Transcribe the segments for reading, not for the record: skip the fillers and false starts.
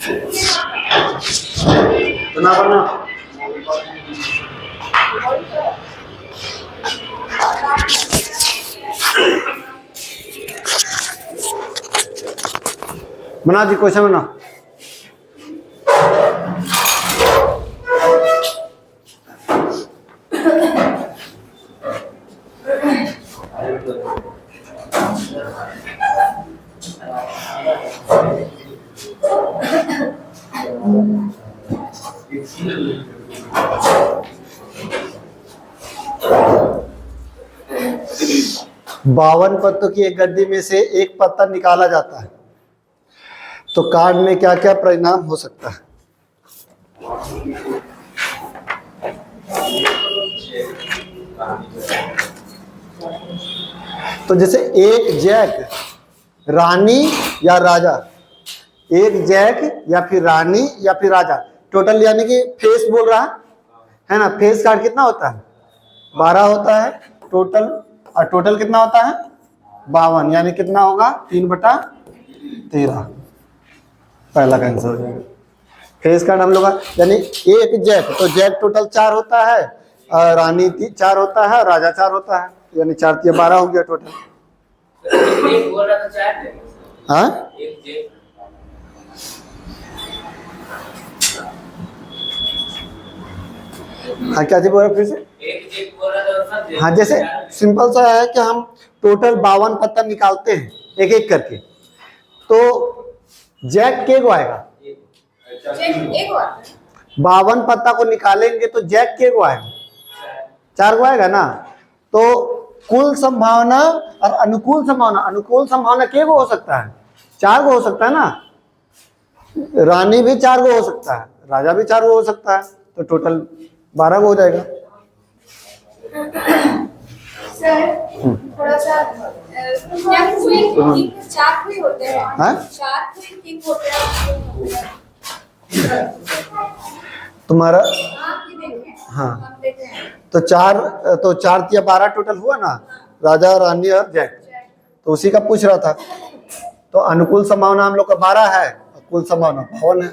बना बना बना जी, क्वेश्चन बना। बावन पत्तों की एक गड्डी में से एक पत्ता निकाला जाता है, तो कार्ड में क्या क्या परिणाम हो सकता है? तो जैसे एक जैक, रानी या राजा, एक जैक या फिर रानी या फिर राजा, टोटल यानी कि फेस बोल रहा है ना। फेस कार्ड कितना होता है? 12 होता है टोटल, और टोटल कितना होता है? 52, यानी कितना होगा? 3/13। पहला का आंसर हो जाएगा। फेस कार्ड हम लोग का यानी एक जैक, तो जैक टोटल 4 होता है, रानी 4 होता है, राजा 4 होता है, यानी 4 3 12 हो गया टोटल। हाँ हाँ, क्या चीज बोल रहे फिर से? हाँ, जैसे सिंपल सा है कि हम टोटल 52 पत्ता निकालते हैं एक एक करके, तो जैक के को आएगा? 52 पत्ता को निकालेंगे तो जैक के को आएगा? 4 को आएगा ना। तो कुल संभावना और अनुकूल संभावना, अनुकूल संभावना के को हो सकता है? 4 को हो सकता है ना। रानी भी 4 को हो सकता है, राजा भी 4 को हो सकता है, तो टोटल 12 को हो जाएगा। सर थोड़ा सा चार कोई होते हैं? हाँ? चार कोई होते हैं तुम्हारा? हाँ, तो 4 या 12 टोटल हुआ ना, राजा, रानी और जैक, तो उसी का पूछ रहा था। तो अनुकूल संभावना हम लोग का 12 है, कुल संभावना 52 है।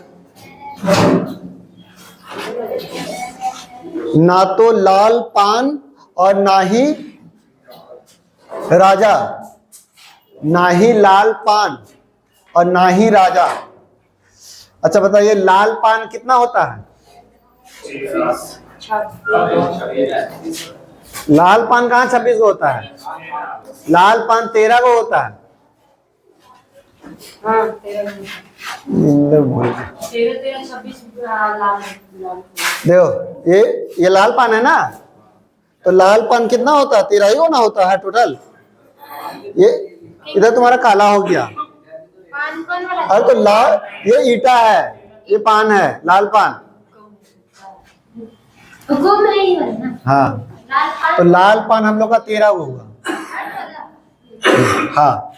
ना तो लाल पान और ना ही राजा, ना ही लाल पान और ना ही राजा। अच्छा बताइए, लाल पान कितना होता है? लाल पान कहाँ 26 को होता है? लाल पान 13 को होता है। देखो ये लाल पान है ना, तो लाल पान कितना होता है? 13 ही होना होता है टोटल। ये इधर तुम्हारा काला हो गया, अरे तो लाल, ये ईटा है, ये पान है, लाल पान। हाँ, तो लाल पान हम लोग का 13 को होगा। हाँ,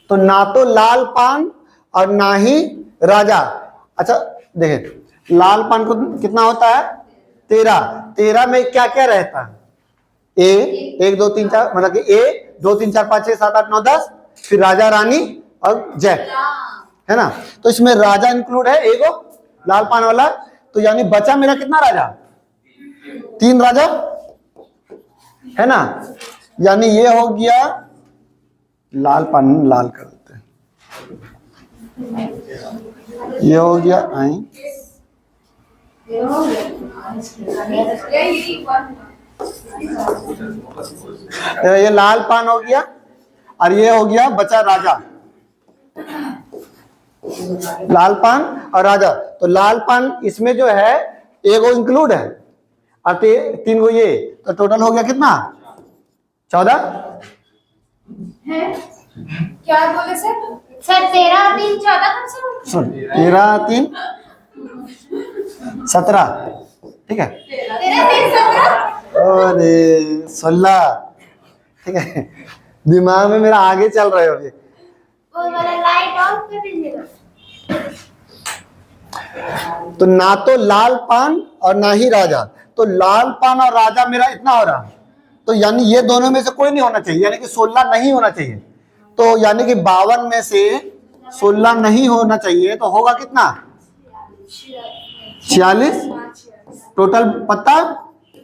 तो ना तो लाल पान और ना ही राजा। अच्छा देखें, लाल पान को कितना होता है? 13 में क्या क्या रहता है? ए 1 2 3 4, मतलब कि ए 2 3 4 5 6 7 8 9 10, फिर राजा, रानी और जैक, है ना। तो इसमें राजा इंक्लूड है, एगो लाल पान वाला, तो यानी बचा मेरा कितना राजा? 3 राजा, है ना। यानी ये हो गया, लाल पान लाल कर देते हैं, ये हो गया आई, ये लाल पान हो गया, और ये हो गया बचा राजा, लाल पान और राजा। तो लाल पान इसमें जो है एगो इंक्लूड है, और 3 को ये, तो टोटल हो गया कितना? 14। क्या बोले सर? सर 13 3 14 कब से? 13 3 17, ठीक है। 13 3 17 अरे 16, ठीक है। दिमाग में मेरा आगे चल रहे हो अभी। वो वाला लाइट ऑफ कर दीजिएगा। तो ना तो लाल पान और ना ही राजा, तो लाल पान और राजा मेरा इतना हो रहा, तो यानी ये दोनों में से कोई नहीं होना चाहिए, यानी कि 16 नहीं होना चाहिए। तो यानी कि 52 में से 16 नहीं होना चाहिए, तो होगा कितना? 46, टोटल पत्ता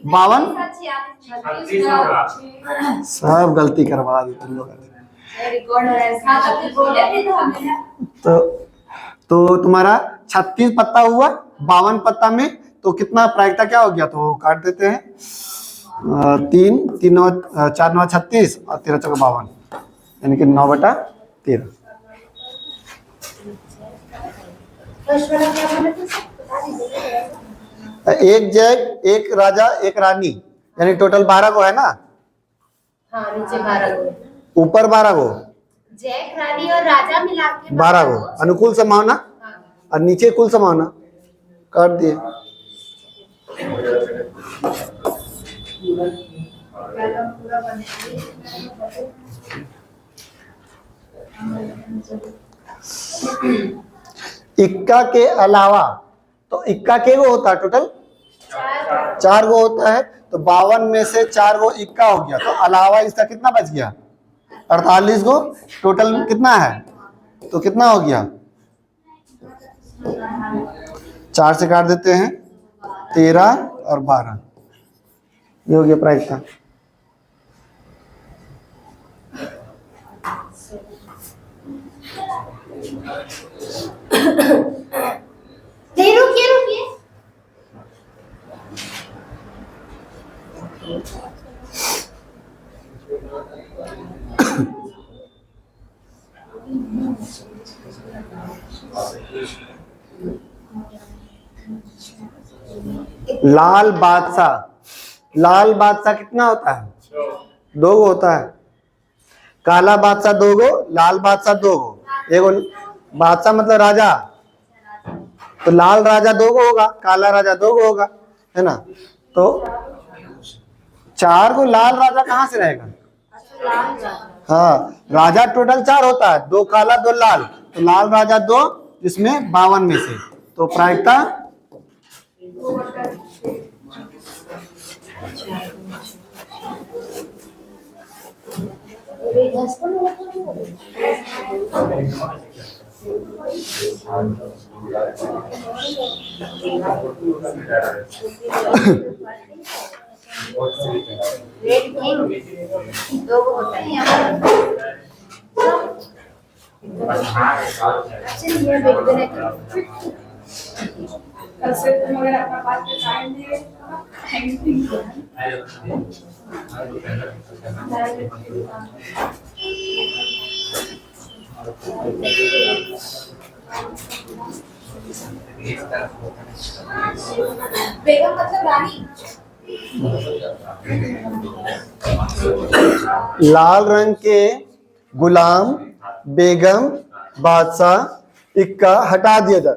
52। सब गलती करवा दी तुम लोग। तो तुम्हारा 36 पत्ता हुआ 52 पत्ता में, तो कितना प्रायिकता क्या हो गया, तो काट देते हैं। 3 3 4 9 36 और 13 चौका 52, यानी कि 9/13। एक जैक, एक राजा, एक रानी, यानी टोटल 12 को है ना। हाँ, नीचे 12 को, ऊपर 12 को, जैक रानी और राजा मिला के 12 को अनुकूल संभावना। हाँ। और नीचे कुल संभावना काट दिए। इक्का के अलावा, तो इक्का के गो होता है टोटल 4 गो होता है, तो 52 में से 4 गो इक्का हो गया, तो अलावा इसका कितना बच गया, 48 गो। टोटल कितना है, तो कितना हो गया, 4 से काट देते हैं, 13 और 12, ये हो गया प्रायिकता। रुकिए। लाल बादशाह कितना होता है, 2 गो होता है। काला बादशाह 2 गो, लाल बादशाह 2 गो। एगो बादशाह मतलब राजा, तो लाल राजा 2 गो होगा, काला राजा 2 गो होगा, है ना। तो 4 गो लाल राजा कहाँ से रहेगा, हाँ, राजा टोटल 4 होता है, 2 काला 2 लाल, तो लाल राजा 2, जिसमें 52 में से, तो प्रायिकता दो को होता है यहाँ अगर अपना बात पे टाइम दिए बेगम मतलब रानी। लाल रंग के गुलाम, बेगम, बादशाह, इक्का हटा दिया जाए।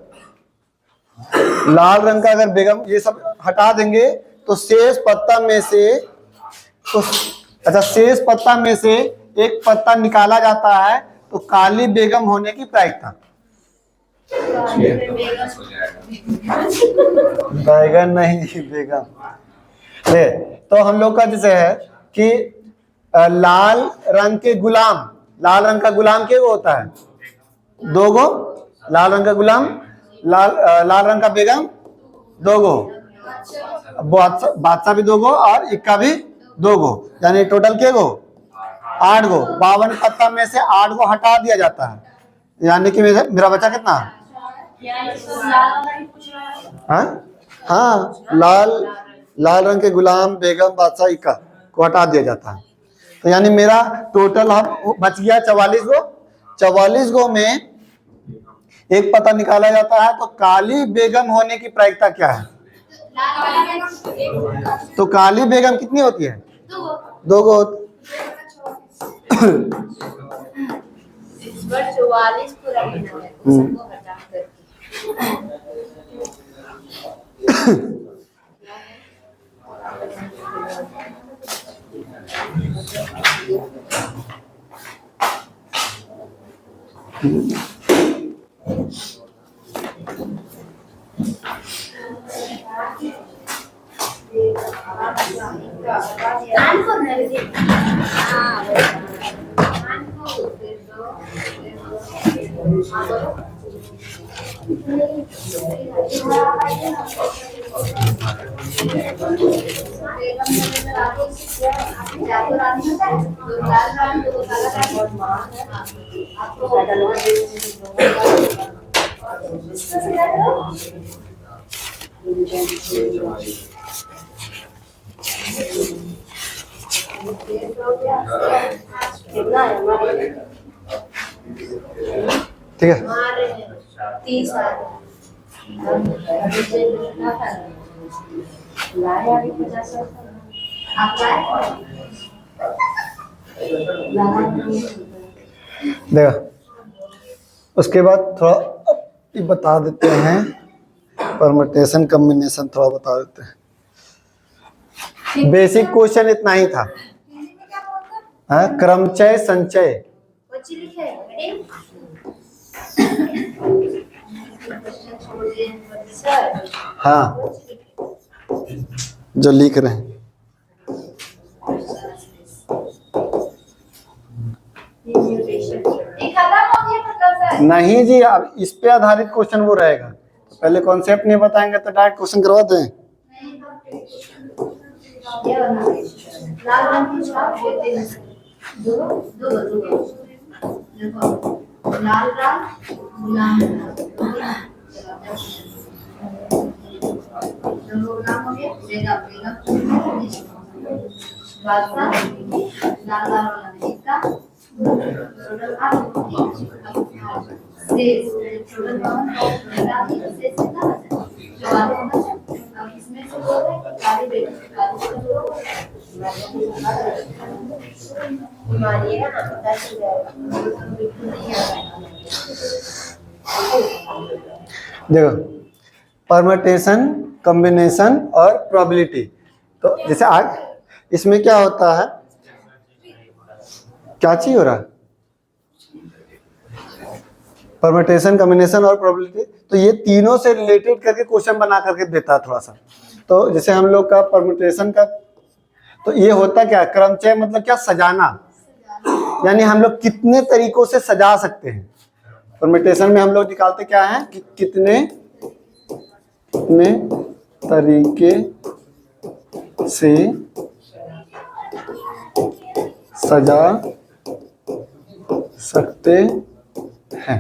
लाल रंग का अगर बेगम ये सब हटा देंगे तो शेष पत्ता में से, तो अच्छा, शेष पत्ता में से एक पत्ता निकाला जाता है, तो काली बेगम होने की प्रायिकता। बैगन नहीं, बेगम। ले, तो हम लोग का जैसे है कि लाल रंग के गुलाम, लाल रंग का गुलाम क्या होता है, 2 गो, लाल रंग का गुलाम, लाल रंग का बेगम 2 गो, बादशाह भी 2 गो और इक्का भी 2 गो, यानी टोटल के गो 8 गो। 52 पत्ता में से 8 गो हटा दिया जाता है, यानी कि मेरा बचा कितना, हाँ, लाल रंग के गुलाम, बेगम, बादशाह, इक्का को हटा दिया जाता है, तो यानी मेरा टोटल हम बच गया 44 गो। 44 गो में एक पता निकाला जाता है, तो काली बेगम होने की प्रायिकता क्या है, तो काली बेगम कितनी होती है, 2 गो। 44 पूरा गिना है, सबको हटा करके। कानपुर नहीं थी, हाँ कानपुर, फिर दो, हाँ बोलो। ठीक है। 30 देखो, उसके बाद थोड़ा ये बता देते हैं, परम्यूटेशन कॉम्बिनेशन थोड़ा बता देते हैं। बेसिक क्वेश्चन इतना ही था। हाँ, क्रमचय संचय। बच्ची लिखे मैडम हाँ, जो लिख रहे हैं। नहीं जी, अब इस पे आधारित क्वेश्चन वो रहेगा। तो पहले कॉन्सेप्ट नहीं बताएंगे तो डायरेक्ट क्वेश्चन करवा दें। लाल रंग की छाप होते हैं दो लाल रंग गुलाम नाम हो गया बेगा बेगा बादशाह लाल लाल वाला इसका टोटल आप से टोटल से कितना जो आगे होना चाहिए। अब इसमें से बोल रहे हैं कि काली बेटी काली से मानिएगा ना दस देखो, परम्यूटेशन, कॉम्बिनेशन और प्रोबेबिलिटी। तो जैसे आज इसमें क्या होता है, क्या चीज हो रहा है, परम्यूटेशन, कॉम्बिनेशन और प्रोबेबिलिटी। तो ये तीनों से रिलेटेड करके क्वेश्चन बना करके देता है थोड़ा सा। तो जैसे हम लोग का परम्यूटेशन का, तो ये होता क्या, क्रमचय मतलब क्या, सजाना, यानी हम लोग कितने तरीकों से सजा सकते हैं। परम्यूटेशन में हम लोग निकालते क्या है कि कितने तरीके से सजा सकते हैं।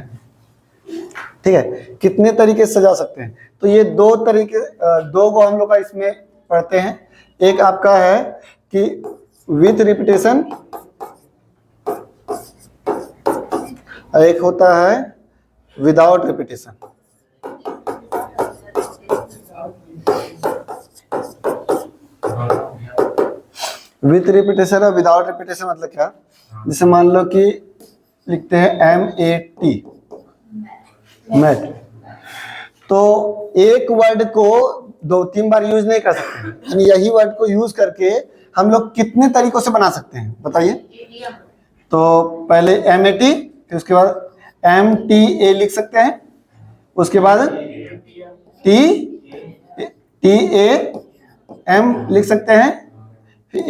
ठीक है, कितने तरीके से सजा सकते हैं। तो ये दो तरीके, दो को हम लोग का इसमें पढ़ते हैं। एक आपका है कि विथ रिपीटेशन, एक होता है विदाउट रिपीटेशन। विथ रिपीटेशन और विदाउट रिपीटेशन मतलब क्या, जैसे मान लो कि लिखते हैं MAT, मैट। तो एक वर्ड को 2-3 बार यूज नहीं कर सकते हैं, यानी यही वर्ड को यूज करके हम लोग कितने तरीकों से बना सकते हैं बताइए। तो पहले MAT, फिर उसके बाद MTA लिख सकते हैं, उसके बाद TAM लिख सकते हैं, फिर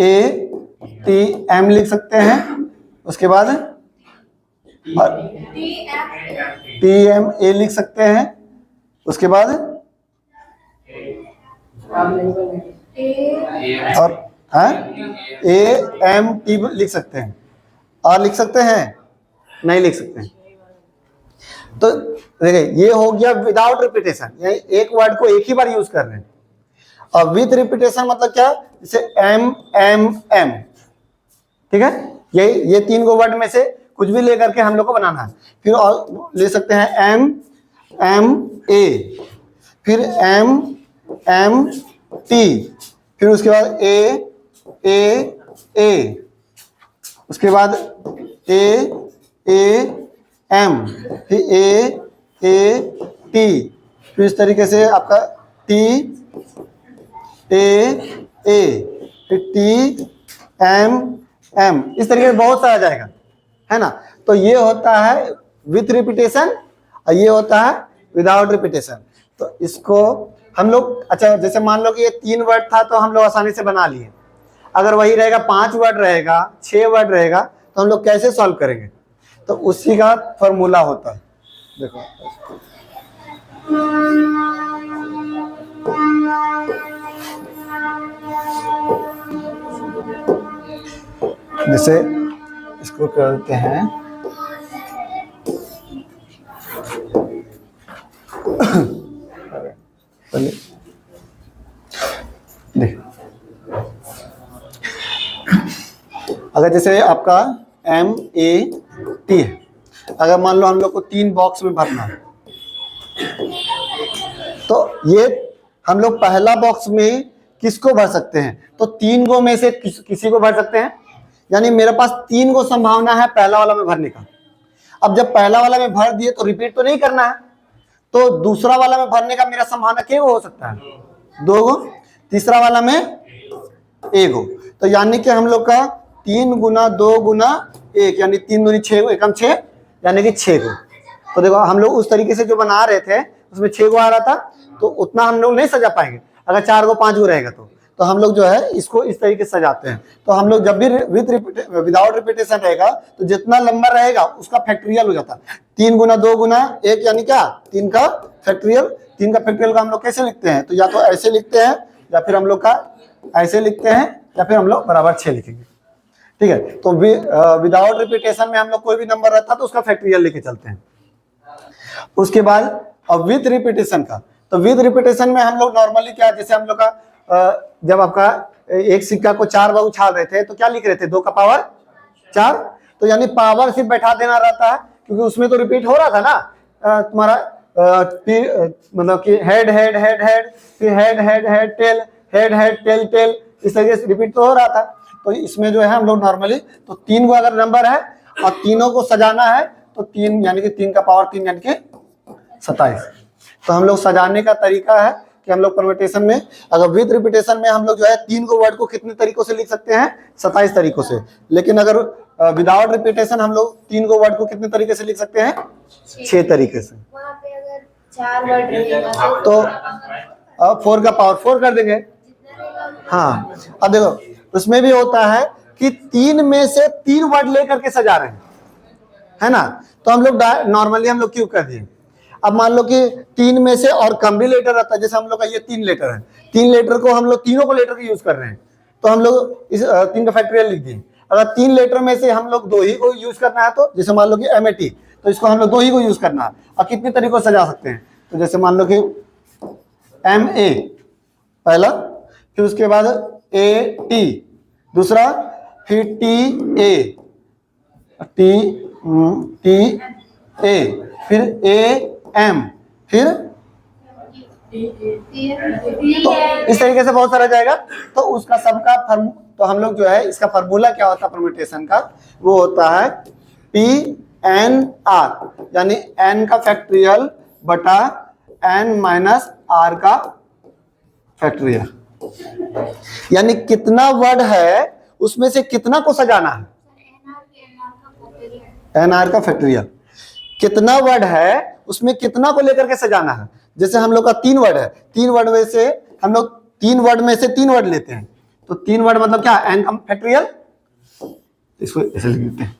ATM लिख सकते हैं, उसके बाद TMA लिख सकते हैं, उसके बाद और AMT लिख सकते हैं। और लिख सकते हैं, नहीं लिख सकते हैं। तो देखिए, ये हो गया विदाउट रिपीटेशन, यानी एक वर्ड को एक ही बार यूज कर रहे हैं। और विथ रिपीटेशन मतलब क्या, जैसे MMM। ठीक है, ये 3 को वर्ड में से कुछ भी लेकर के हम लोग को बनाना है। फिर और ले सकते हैं MMA, फिर MMT, फिर उसके बाद AAA, उसके बाद AAM, फिर AAT, फिर इस तरीके से आपका TAA, फिर TMM, इस तरीके से बहुत सारा जाएगा, है ना। तो ये होता है विथ रिपीटेशन और ये होता है विदाउट रिपीटेशन। तो इसको हम लोग, अच्छा जैसे मान लो कि ये 3 वर्ड था तो हम लोग आसानी से बना लिए। अगर वही रहेगा 5 वर्ड रहेगा, 6 वर्ड रहेगा, तो हम लोग कैसे सॉल्व करेंगे। तो उसी का फॉर्मूला होता है। देखो जैसे इसको करते हैं चलिए देख, अगर जैसे आपका MAT है, अगर मान लो हम लोग को 3 बॉक्स में भरना है, तो ये हम लोग पहला बॉक्स में किसको भर सकते हैं? तो 3 गो में से किसी को भर सकते हैं, यानी मेरे पास 3 गो संभावना है पहला वाला में भरने का। अब जब पहला वाला में भर दिए तो रिपीट तो नहीं करना है, तो दूसरा वाला में भरने का मेरा संभावना क्या हो सकता है? 2 गो, तीसरा वाला में 1 गो। तो यानी कि हम लोग का 3 गुना 2 गुना 1 यानी 3 दूनी 6 एकम 6 यानी कि 6 गो। तो देखो हम लोग उस तरीके से जो बना रहे थे उसमें 6 गो आ रहा था, तो उतना हम लोग नहीं सजा पाएंगे। अगर 4 गो 5 गो रहेगा तो हम लोग जो है इसको इस तरीके से सजाते हैं। तो हम लोग जब भी विदाउट रिपीटेशन रहेगा तो जितना लंबा रहेगा उसका फैक्टोरियल हो जाता है। 3 गुना 2 गुना 1 यानी क्या? 3 का फैक्टोरियल। 3 का फैक्टोरियल का हम लोग कैसे लिखते हैं? तो या तो ऐसे लिखते हैं या फिर हम लोग का ऐसे लिखते हैं या फिर हम लोग बराबर 6 लिखेंगे। ठीक है, तो विदाउट रिपीटेशन में हम लोग कोई भी नंबर रहता है तो उसका फैक्टोरियल लेके चलते हैं। उसके बाद अब विद रिपीटेशन का, तो विद रिपीटेशन में हम लोग नॉर्मली क्या, जैसे हम लोग का जब आपका एक सिक्का को 4 बार उछाल रहे थे तो क्या लिख रहे थे? 2 का पावर 4। तो यानी पावर सिर्फ बैठा देना रहता है, क्योंकि उसमें तो रिपीट हो रहा था ना तुम्हारा मतलब कि हेड हेड हेड हेड, फिर head head head tail, head head tail tail, इस तरीके से रिपीट तो हो रहा था। तो इसमें जो है हम लोग नॉर्मली तो 3 गो अगर नंबर है और तीनों को सजाना है तो 3 यानी कि 3 का पावर 3 यानी कि 27। तो हम लोग सजाने का तरीका है कि हम लोग परम्यूटेशन में अगर विद रिपीटेशन में हम लोग जो है 3 गो वर्ड को कितने तरीकों से लिख सकते हैं? 27 तरीकों से। लेकिन अगर विदाउट रिपीटेशन हम लोग 3 गो वर्ड को कितने तरीके से लिख सकते हैं? 6 तरीके से। वहाँ पे अगर 4 वर्ड रहेगा तो 4 का पावर 4 कर देंगे। हाँ, अब देखो उसमें भी होता है कि 3 में से 3 वर्ड लेकर के सजा रहे हैं, है ना? तो हम लोग नॉर्मली हम लोग क्यों कर दिए? अब मान लो कि 3 में से और कम भी लेटर रहता है, जैसे हम लोग का ये 3 लेटर है, 3 लेटर को हम लोग तीनों को लेटर के यूज कर रहे हैं, तो हम लोग इस 3 का फैक्टोरियल लिख दिए। अगर 3 लेटर में से हम लोग 2 ही को यूज करना है, तो जैसे मान लो कि MAT, तो इसको हम लोग 2 ही को यूज करना है। और कितने तरीकों से सजा सकते हैं? तो जैसे मान लो कि MA पहला, फिर उसके बाद AT दूसरा, फिर TA, फिर AM, फिर तो इस तरीके से बहुत सारा जाएगा। तो उसका सबका तो हम लोग जो है इसका फार्मूला क्या होता है परम्यूटेशन का? वो होता है PNR, यानी N का फैक्टोरियल बटा N माइनस R का फैक्टोरियल। यानी कितना वर्ड है उसमें से कितना को सजाना है? NR का फैक्टोरियल। कितना वर्ड है उसमें कितना को लेकर के सजाना है? जैसे हम लोग का 3 वर्ड है, 3 वर्ड में से हम लोग 3 वर्ड में से 3 वर्ड लेते हैं, तो 3 वर्ड मतलब क्या? N का फैक्टोरियल। इसको ऐसे लिख देते हैं,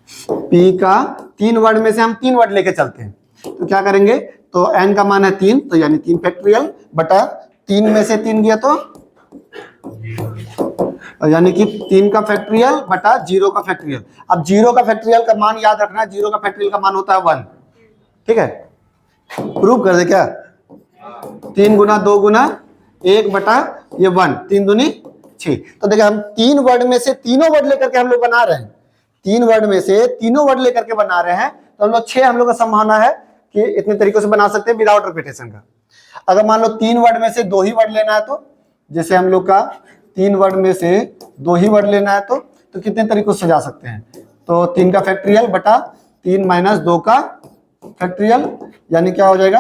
P का 3 वर्ड में से हम 3 वर्ड लेके चलते हैं, तो क्या करेंगे? तो N का मान है 3, तो यानी 3 फैक्टोरियल बटा 3 में से 3 गया तो यानी कि 3 का फैक्टोरियल बटा 0 का फैक्टोरियल। अब 0 का फैक्टोरियल का मान याद रखना, 0 का फैक्टोरियल का मान होता है 1। ठीक है, प्रूव कर दे क्या? 3 गुना 2 गुना 1 बटा ये 1, 3 दूनी 6। तो देखिए हम 3 वर्ड में से तीनों वर्ड लेकर के हम लोग बना रहे हैं, 3 वर्ड में से तीनों वर्ड लेकर के बना रहे हैं, तो हम लोग 6 हम लोग का संभावना है कि इतने तरीकों से बना सकते हैं विदाउट रिपीटेशन का। अगर मान लो 3 वर्ड में से 2 ही वर्ड लेना है, तो जैसे हम लोग का 3 वर्ड में से 2 ही वर्ड लेना है, तो कितने तरीकों से सजा सकते हैं? तो 3 का फैक्टोरियल बटा 3 माइनस 2 का फैक्टोरियल, यानी क्या हो जाएगा?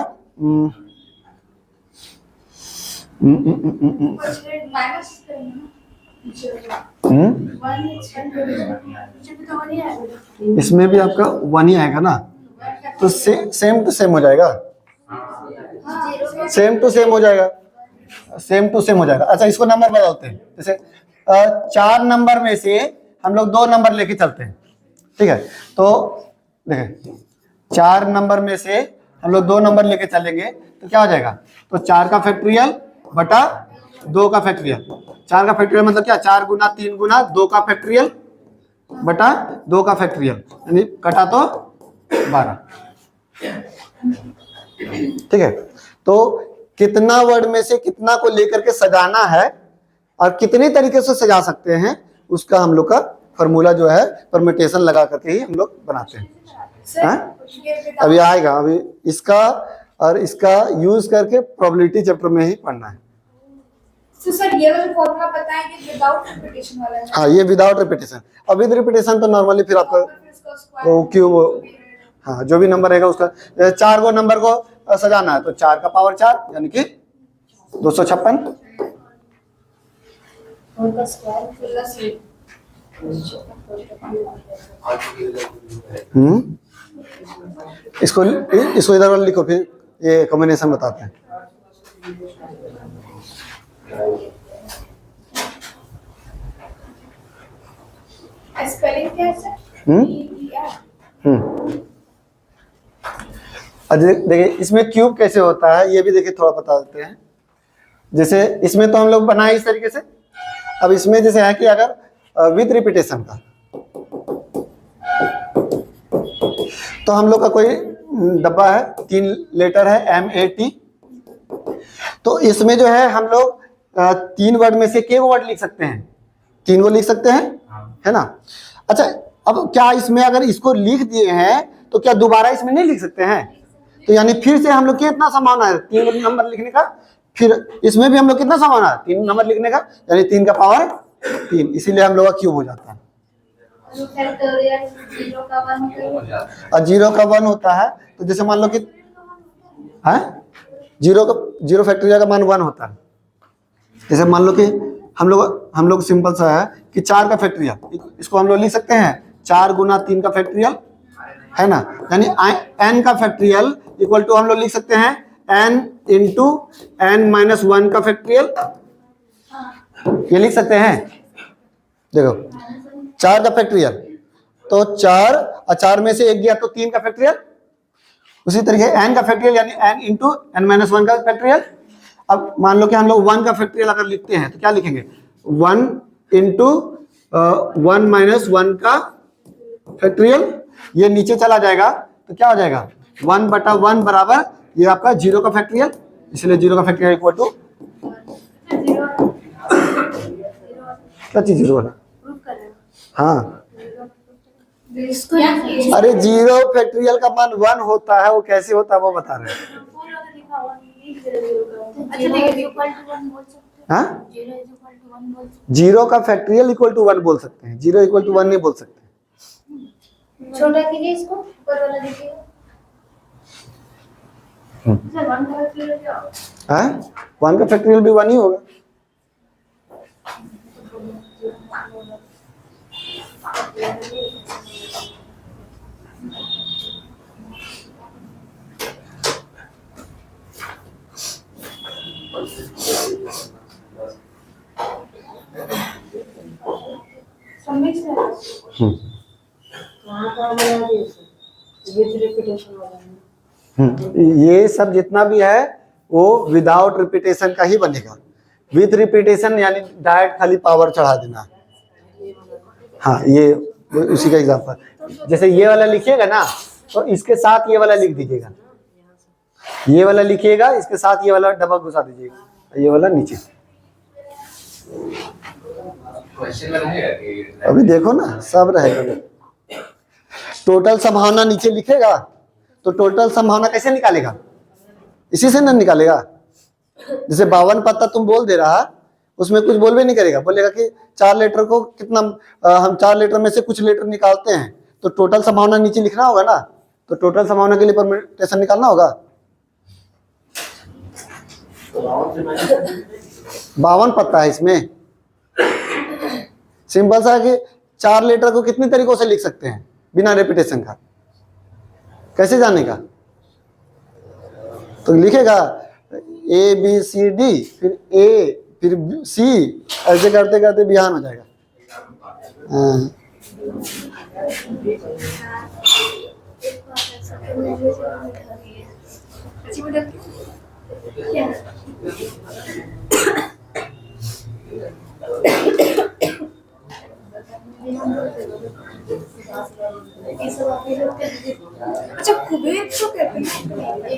इसमें भी आपका 1 ही आएगा ना, तो सेम टू सेम हो जाएगा, सेम टू सेम हो जाएगा, सेम टू सेम हो जाएगा। अच्छा, इसको नंबर बदलते हैं, जैसे 4 नंबर में से हम लोग 2 नंबर लेके चलते हैं। ठीक है, तो देखें 4 नंबर में से हम लोग 2 नंबर लेके चलेंगे तो क्या हो जाएगा? तो 4 का फैक्टोरियल बटा 2 का फैक्टोरियल। 4 का फैक्टोरियल मतलब क्या? 4 गुना 3 गुना 2 का फैक्टोरियल, बटा 2 का फैक्टोरियल, यानी कटा तो 12। ठीक है, तो कितना वर्ड में से कितना को लेकर के सजाना है और कितने तरीके से सजा सकते हैं, उसका हम लोग का फॉर्मूला जो है परम्यूटेशन लगा करके ही हम लोग बनाते हैं। अभी आएगा, अभी इसका और इसका यूज करके प्रोबेबिलिटी चैप्टर में ही पढ़ना है। तो सर ये वाला फॉर्मूला बताएं कि विदाउट रिपीटेशन वाला है। हाँ, ये विदाउट रिपीटेशन। अब विद रिपीटेशन तो नॉर्मली फिर आपका वो क्यूब, हाँ जो भी नंबर रहेगा उसका 4 गो नंबर को सजाना है तो 4 का पावर 4 यानी कि 256। उनका स्क्वायर प्लस इसको इधर वाला लिखो, फिर ये कॉम्बिनेशन बताते हैं। स्पेलिंग क्या है सर? देखिए इसमें क्यूब कैसे होता है ये भी देखिए थोड़ा बता देते हैं। जैसे इसमें तो हम लोग बनाए इस तरीके से, अब इसमें जैसे है कि अगर विद रिपीटेशन का, तो हम लोग का कोई डब्बा है, 3 लेटर है MAT, तो इसमें जो है हम लोग 3 वर्ड में से क्या वर्ड लिख सकते हैं, 3 को लिख सकते हैं, है ना। अच्छा, अब क्या इसमें अगर इसको लिख दिए हैं तो क्या दोबारा इसमें नहीं लिख सकते हैं? तो यानी फिर से हम लोग कितना संभावना है 3 नंबर लिखने का, फिर इसमें भी हम लोग कितना संभावना है 3 नंबर लिखने का, यानी 3 का पावर 3, इसीलिए हम लोग का क्यूब हो जाता है। और 0 का 1 होता है, तो जैसे मान लो कि है 0 फैक्टोरियल का मान 1 होता है। जैसे मान लो कि हम लोग सिंपल सा है कि 4 का फैक्टोरियल, इसको हम लोग लिख सकते हैं 4 गुना 3 का फैक्टोरियल, है ना, यानी n का फैक्टोरियल इक्वल टू हम लोग लिख सकते हैं n इंटू n-1 का फैक्टोरियल, ये लिख सकते हैं। देखो 4 का फैक्टोरियल तो 4 और 4 में से 1 गया तो 3 का फैक्टोरियल, उसी तरीके n का फैक्टोरियल यानी n इंटू n-1 का फैक्टोरियल। अब मान लो कि हम लोग 1 का फैक्टोरियल अगर लिखते हैं तो क्या लिखेंगे, 1 इंटू 1-1 का फैक्टोरियल, ये नीचे चला जाएगा तो क्या हो जाएगा 1/1 बराबर ये आपका 0 का फैक्टोरियल, इसलिए 0 का फैक्टोरियल इक्वल टू क्या चीज 0 वाला, हाँ अरे 0 फैक्टोरियल का मान 1 होता है, वो कैसे होता है वो बता रहे हैं। हाँ 0 का फैक्टोरियल इक्वल टू 1 बोल सकते हैं, 0 इक्वल टू 1 नहीं बोल सकते। छोटा कीजिए इसको, ऊपर वाला देखिए। हाँ 1 का फैक्टोरियल भी 1 ही होगा। ये सब जितना भी है वो विदाउट रिपीटेशन का ही बनेगा। विद रिपीटेशन यानी डायरेक्ट खाली पावर चढ़ा देना। हाँ ये उसी का एग्जांपल, जैसे ये वाला लिखिएगा ना तो इसके साथ ये वाला लिख दीजिएगा, ये वाला लिखिएगा इसके साथ ये वाला डबल घुसा दीजिएगा, ये वाला नीचे। अभी देखो ना सब रहेगा। टोटल संभावना नीचे लिखेगा तो टोटल संभावना कैसे निकालेगा, इसी से ना निकालेगा। जैसे 52 पत्ता तुम बोल दे रहा, उसमें कुछ बोल भी नहीं करेगा, बोलेगा कि 4 लेटर को कितना हम 4 लेटर में से कुछ लेटर निकालते हैं, तो टोटल संभावना नीचे लिखना होगा ना, तो टोटल संभावना के लिए परम्यूटेशन निकालना होगा। 52 पत्ता है इसमें, सिंपल सा है कि 4 लेटर को कितने तरीकों से लिख सकते हैं बिना रिपीटेशन का, कैसे जानेगा, तो लिखेगा ABCD फिर A फिर C, ऐसे करते करते बिहान हो जाएगा। अच्छा कुबेर तो कहते हैं नमस्कार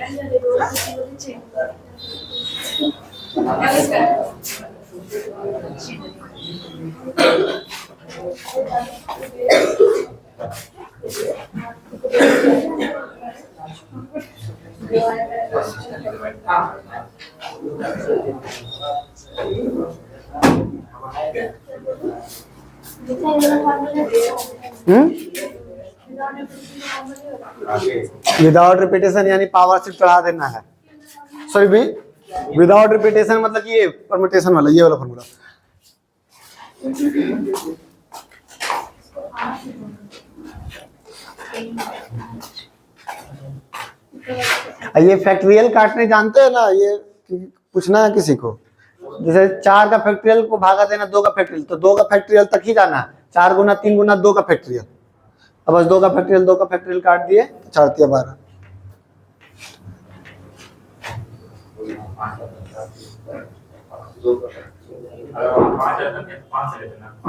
विदाउट रिपीटेशन यानी पावर सिर्फ चढ़ा देना है। सॉरी भी विदाउट रिपीटेशन मतलब कि ये परम्यूटेशन वाला, ये वाला फॉर्मूला। ये फैक्टरियल काटने जानते हैं ना, ये पूछना है किसी को। जैसे 4 का फैक्टरियल को भागा देना 2 का फैक्टरियल, तो 2 का फैक्टरियल तक ही जाना है। 4 गुना 3 गुना 2 का फैक्टरियल। अब बस 2 का फैक्टरियल काट दिए तो 4 दिया 12।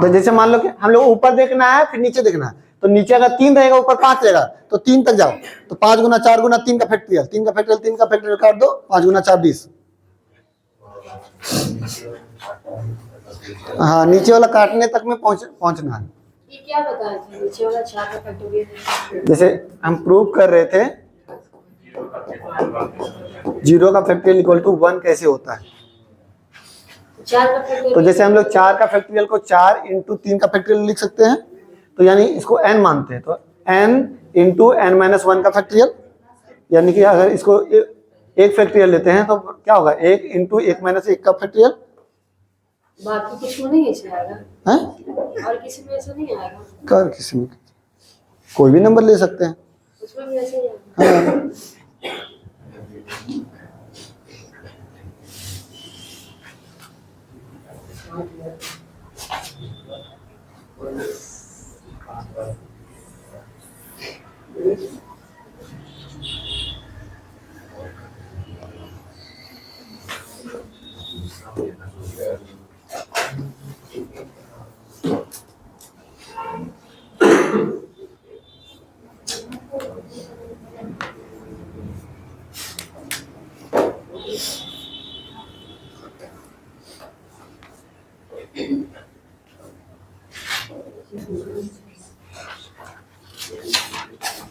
तो जैसे मान लो कि हम लोग ऊपर देखना है फिर नीचे देखना है, तो नीचे अगर 3 रहेगा ऊपर 5 रहेगा, तो 3 तक जाओ। तो 5 गुना 4 गुना 3 का फैक्टरियल, 3 का फैक्टरियल काट दो, 5 गुना 4 20। हाँ, नीचे वाला काटने तक में पहुंचना है। ये क्या बताया था नीचे वाला 4 का फैक्टोरियल? जैसे हम प्रूव कर रहे थे 0 का फैक्टरियल इक्वल टू 1 कैसे होता है। 4 का फैक्टोरियल, तो जैसे हम लोग 4 का फैक्टरियल को 4 इंटू 3 का फैक्टरियल लिख सकते हैं, तो यानी इसको n मानते हैं, तो n इंटू n-1 का फैक्टरियल, यानी कि अगर इसको एक फैक्टरियल लेते हैं तो क्या होगा, 1 इंटू 1-1 का फैक्टरियल। बाकी कुछ में नहीं ऐसे आएगा है और किसी में ऐसा नहीं आएगा? कर किसी में कोई भी नंबर ले सकते हैं। उसमें भी ऐसे ही आएगा। हाँ।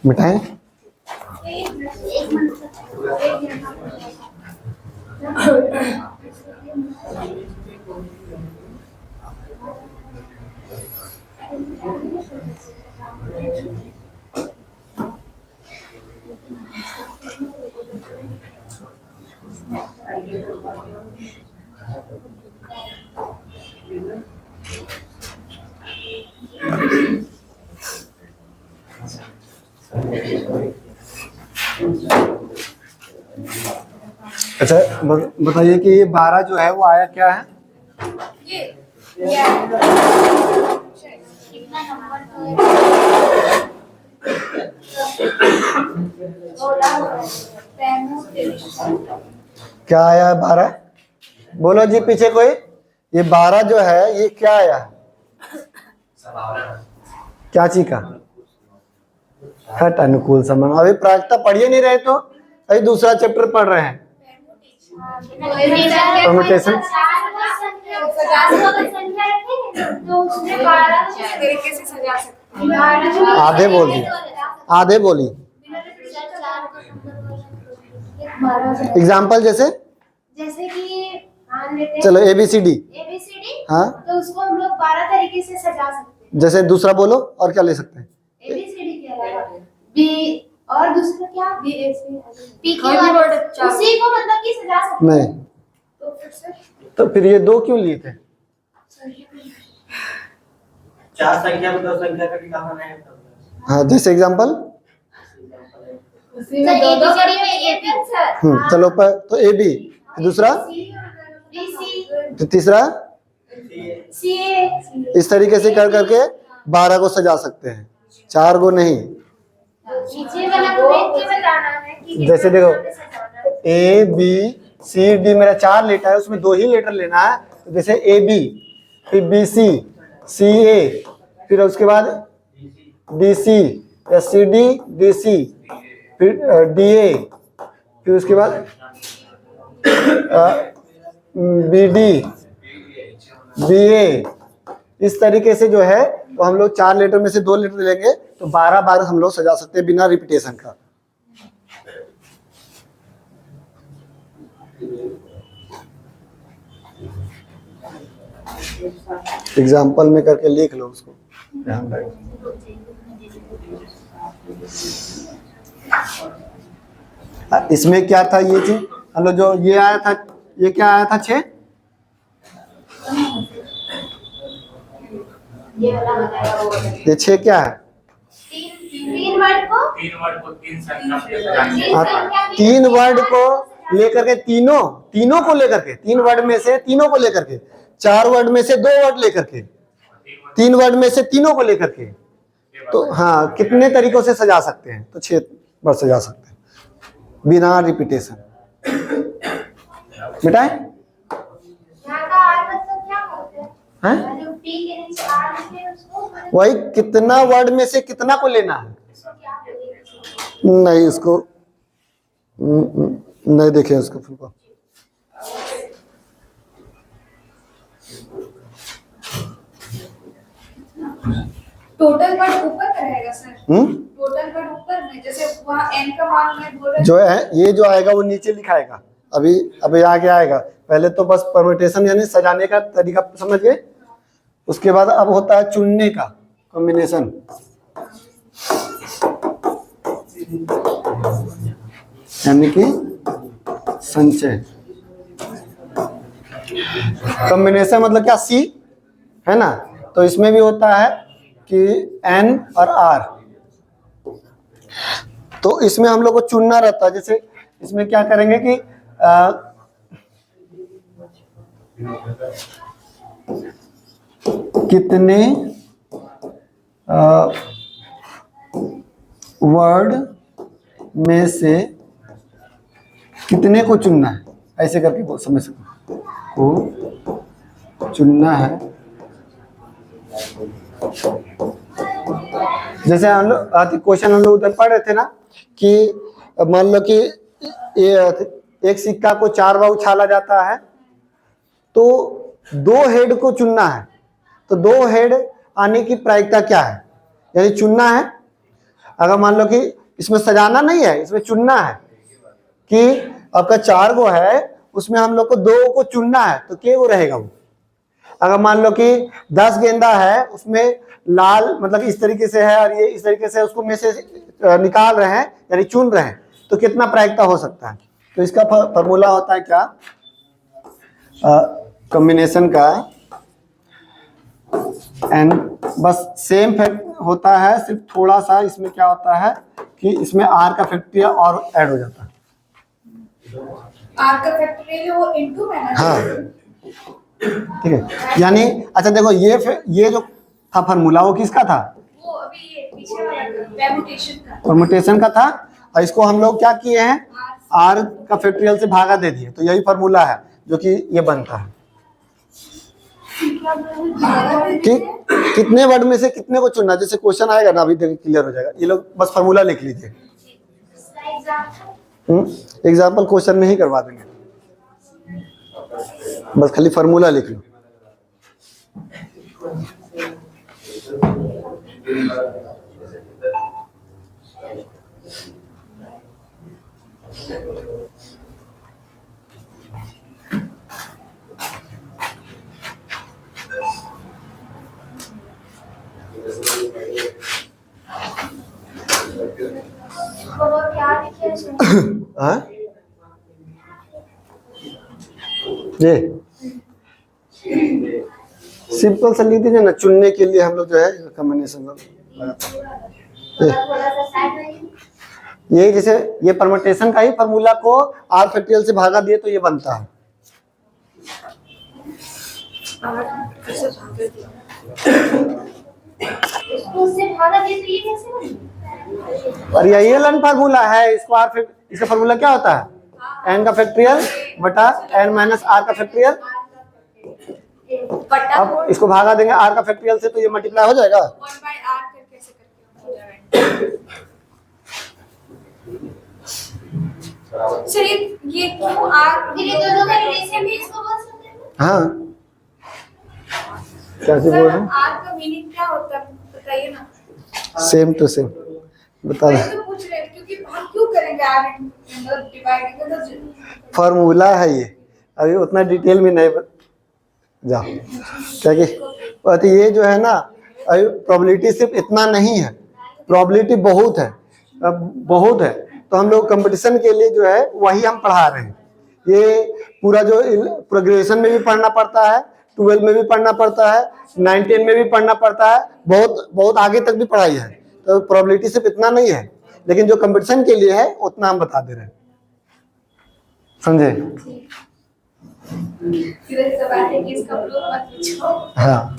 मिटाएं। अच्छा बताइए कि ये 12 जो है वो आया क्या है? ये कितना नंबर क्या आया है 12? बोलो जी पीछे कोई। ये 12 जो है ये क्या आया है? क्या चीज का? हट अनुकूल संबंध। अभी प्रायिकता पढ़िए नहीं रहे तो अभी दूसरा चैप्टर पढ़ रहे हैं। परम्यूटेशन तरीके से सजा सकते हैं। आधे बोली, आधे बोली। एग्जाम्पल जैसे कि मान लेते हैं चलो ABCD। ABCD, हाँ, तो उसको हम लोग 12 तरीके से सजा सकते हैं। जैसे दूसरा बोलो और क्या ले सकते हैं? ABCD के अलावा B और दूसरा क्या P कोई भी word अच्छा। उसी को मतलब कि सजा सकते हैं। नहीं, तो फिर से तो फिर ये 2 क्यों लिए थे? 4 संख्या में 2 संख्या का निकालना है। हाँ, जैसे एग्जाम्पल। सर ABCD में AP सर। चलो पर तो AB, दूसरा BC तो तीसरा, CA इस तरीके से कर करके 12 को सजा सकते हैं, 4 को नहीं। नीचे वाला को देख के बताना है कि जैसे देखो कितना सजाना है। ABCD मेरा 4 लेटर है, उसमें 2 ही लेटर लेना है। तो जैसे AB, फिर BC, CA, फिर उसके बाद DC या CD, DC, फिर DA, फिर उसके बाद BD, BA। इस तरीके से जो है तो हम लोग 4 लेटर में से 2 लेटर लेंगे तो 12 बार हम लोग सजा सकते हैं बिना रिपीटेशन का। एग्जाम्पल में करके लिख लो उसको, ध्यान रहे। इसमें क्या था ये चीज, हम लोग जो ये आया था, ये क्या आया था 6, ये वाला बताया वो वाला। ये 6 क्या है? तीन वर्ड को तीन संख्या पे सजाएंगे। हाँ, 3 वर्ड को लेकर के, तीनों को लेकर के, 3 वर्ड में से तीनों को लेकर के, 4 वर्ड में से 2 वर्ड लेकर के, 3 वर्ड में से तीनों को लेकर के, तो हाँ कितने तरीकों से सजा सकते हैं? तो 6 बार सजा सकते हैं बिना रिपीटेशन। बेटा यहाँ का आर मतलब क्या होता है? हैं? जो पी के नीचे आर लिखे हैं उसको वही कितना वर्ड में से कितना को लेना है? क्या बोलेंगे? नहीं उसको नहीं देखे उसको फुल को। टोटल वर्ड ऊपर का रहेगा सर। हम्म, टोटल वर्ड ऊपर में, जैसे वहाँ एन का मान मैं बोल रहा जो है ये जो आएगा वो नीचे लिखाएगा। अभी आगे आएगा। पहले तो बस परम्यूटेशन यानी सजाने का तरीका समझ गए। उसके बाद अब होता है चुनने का कॉम्बिनेशन। यानी कि संचय। कॉम्बिनेशन मतलब क्या? सी है ना। तो इसमें भी होता है कि एन और आर। तो इसमें हम लोग को चुनना रहता है। जैसे इसमें क्या करेंगे कि कितने वर्ड में से कितने को चुनना है, ऐसे करके वो समझ सकते को चुनना है। जैसे हम लोग क्वेश्चन हम लोग उधर पढ़ रहे थे ना कि मान लो कि एक सिक्का को 4 बार उछाला जाता है तो 2 हेड को चुनना है। तो 2 हेड आने की प्रायिकता क्या है? यानी चुनना है। अगर मान लो कि इसमें सजाना नहीं है, इसमें चुनना है कि आपका 4 गो है, उसमें हम लोग को 2 को चुनना है तो क्या वो रहेगा वो। अगर मान लो कि 10 गेंदा है, उसमें लाल मतलब इस तरीके से है और ये इस तरीके से उसको में से निकाल रहे हैं यानी चुन रहे हैं, तो कितना प्रायिकता हो सकता है? तो इसका फॉर्मूला होता है क्या? कॉम्बिनेशन का एन बस सेम फैक्ट होता है, सिर्फ थोड़ा सा इसमें क्या होता है कि इसमें आर का फैक्टोरियल और ऐड हो जाता है। आर का फैक्टोरियल वो इनटू में ना। हाँ ठीक है। यानी अच्छा देखो ये जो था फार्मूला वो किसका था? वो अभी ये पीछे वाला परम्यूटेशन का। परम्यूटेशन का था। और इसको हम लोग क्या किए हैं? आर का फैक्टोरियल से भागा दे दिए। तो यही फार्मूला है जो कि ये बनता है कि कितने वर्ड में से कितने को चुनना। जैसे क्वेश्चन आएगा ना अभी देखिए क्लियर हो जाएगा। ये लोग बस फार्मूला लिख लीजिए। एग्जाम्पल क्वेश्चन में ही करवा देंगे, बस खाली फार्मूला लिख लो। वो क्या लिखे हैं इसमें? हाँ ये सिंपल सा लिख दीजिए ना। चुनने के लिए हम लोग जो है कॉम्बिनेशन थोड़ा सा साइड में ये जैसे ये परम्यूटेशन का ही फार्मूला को आर फैक्टोरियल से भागा दिए तो ये बनता है। इसको उससे भागा दिए तो ये कैसे बनेगा? और यही एन फार्मूला है। इसको आर इसका फार्मूला क्या होता है? एन का फैक्टोरियल बटा एन माइनस आर का फैक्टोरियल। बटा अब इसको भागा देंगे आर का फैक्टोरियल से तो ये मल्टीप्लाई हो जाएगा। 1/r करके ऐसे करके हो जाएगा। सर ये क्यों आर ये दोनों का रिलेशन भी इसको बोल सकते हैं। हाँ कैसे बोल रहे हैं? आर का मीनिंग क्या होता है बताइए ना। सेम टू सेम बता मैं रहे। तो पूछ रहे हैं क्योंकि हम क्यों करेंगे आर मतलब डिवाइड मतलब फार्मूला है ये, अभी उतना डिटेल में नहीं जाओ क्या कि तो ये जो है ना अभी प्रोबेबिलिटी सिर्फ इतना नहीं है, प्रोबेबिलिटी बहुत है, अब बहुत है। तो हम लोग कंपटीशन के लिए जो है वही हम पढ़ा रहे हैं। ये पूरा जो ग्रेजुएशन में भी पढ़ना पड़ता है, 12 में भी पढ़ना पड़ता है, 9, 10 में भी पढ़ना पड़ता है, बहुत बहुत आगे तक भी पढ़ाई है। तो प्रोबेबिलिटी सिर्फ इतना नहीं है, लेकिन जो कंपटीशन के लिए है उतना हम बता दे रहे हैं, समझे? सीधे से बात है कि इसका प्रयोग मत पूछो। हाँ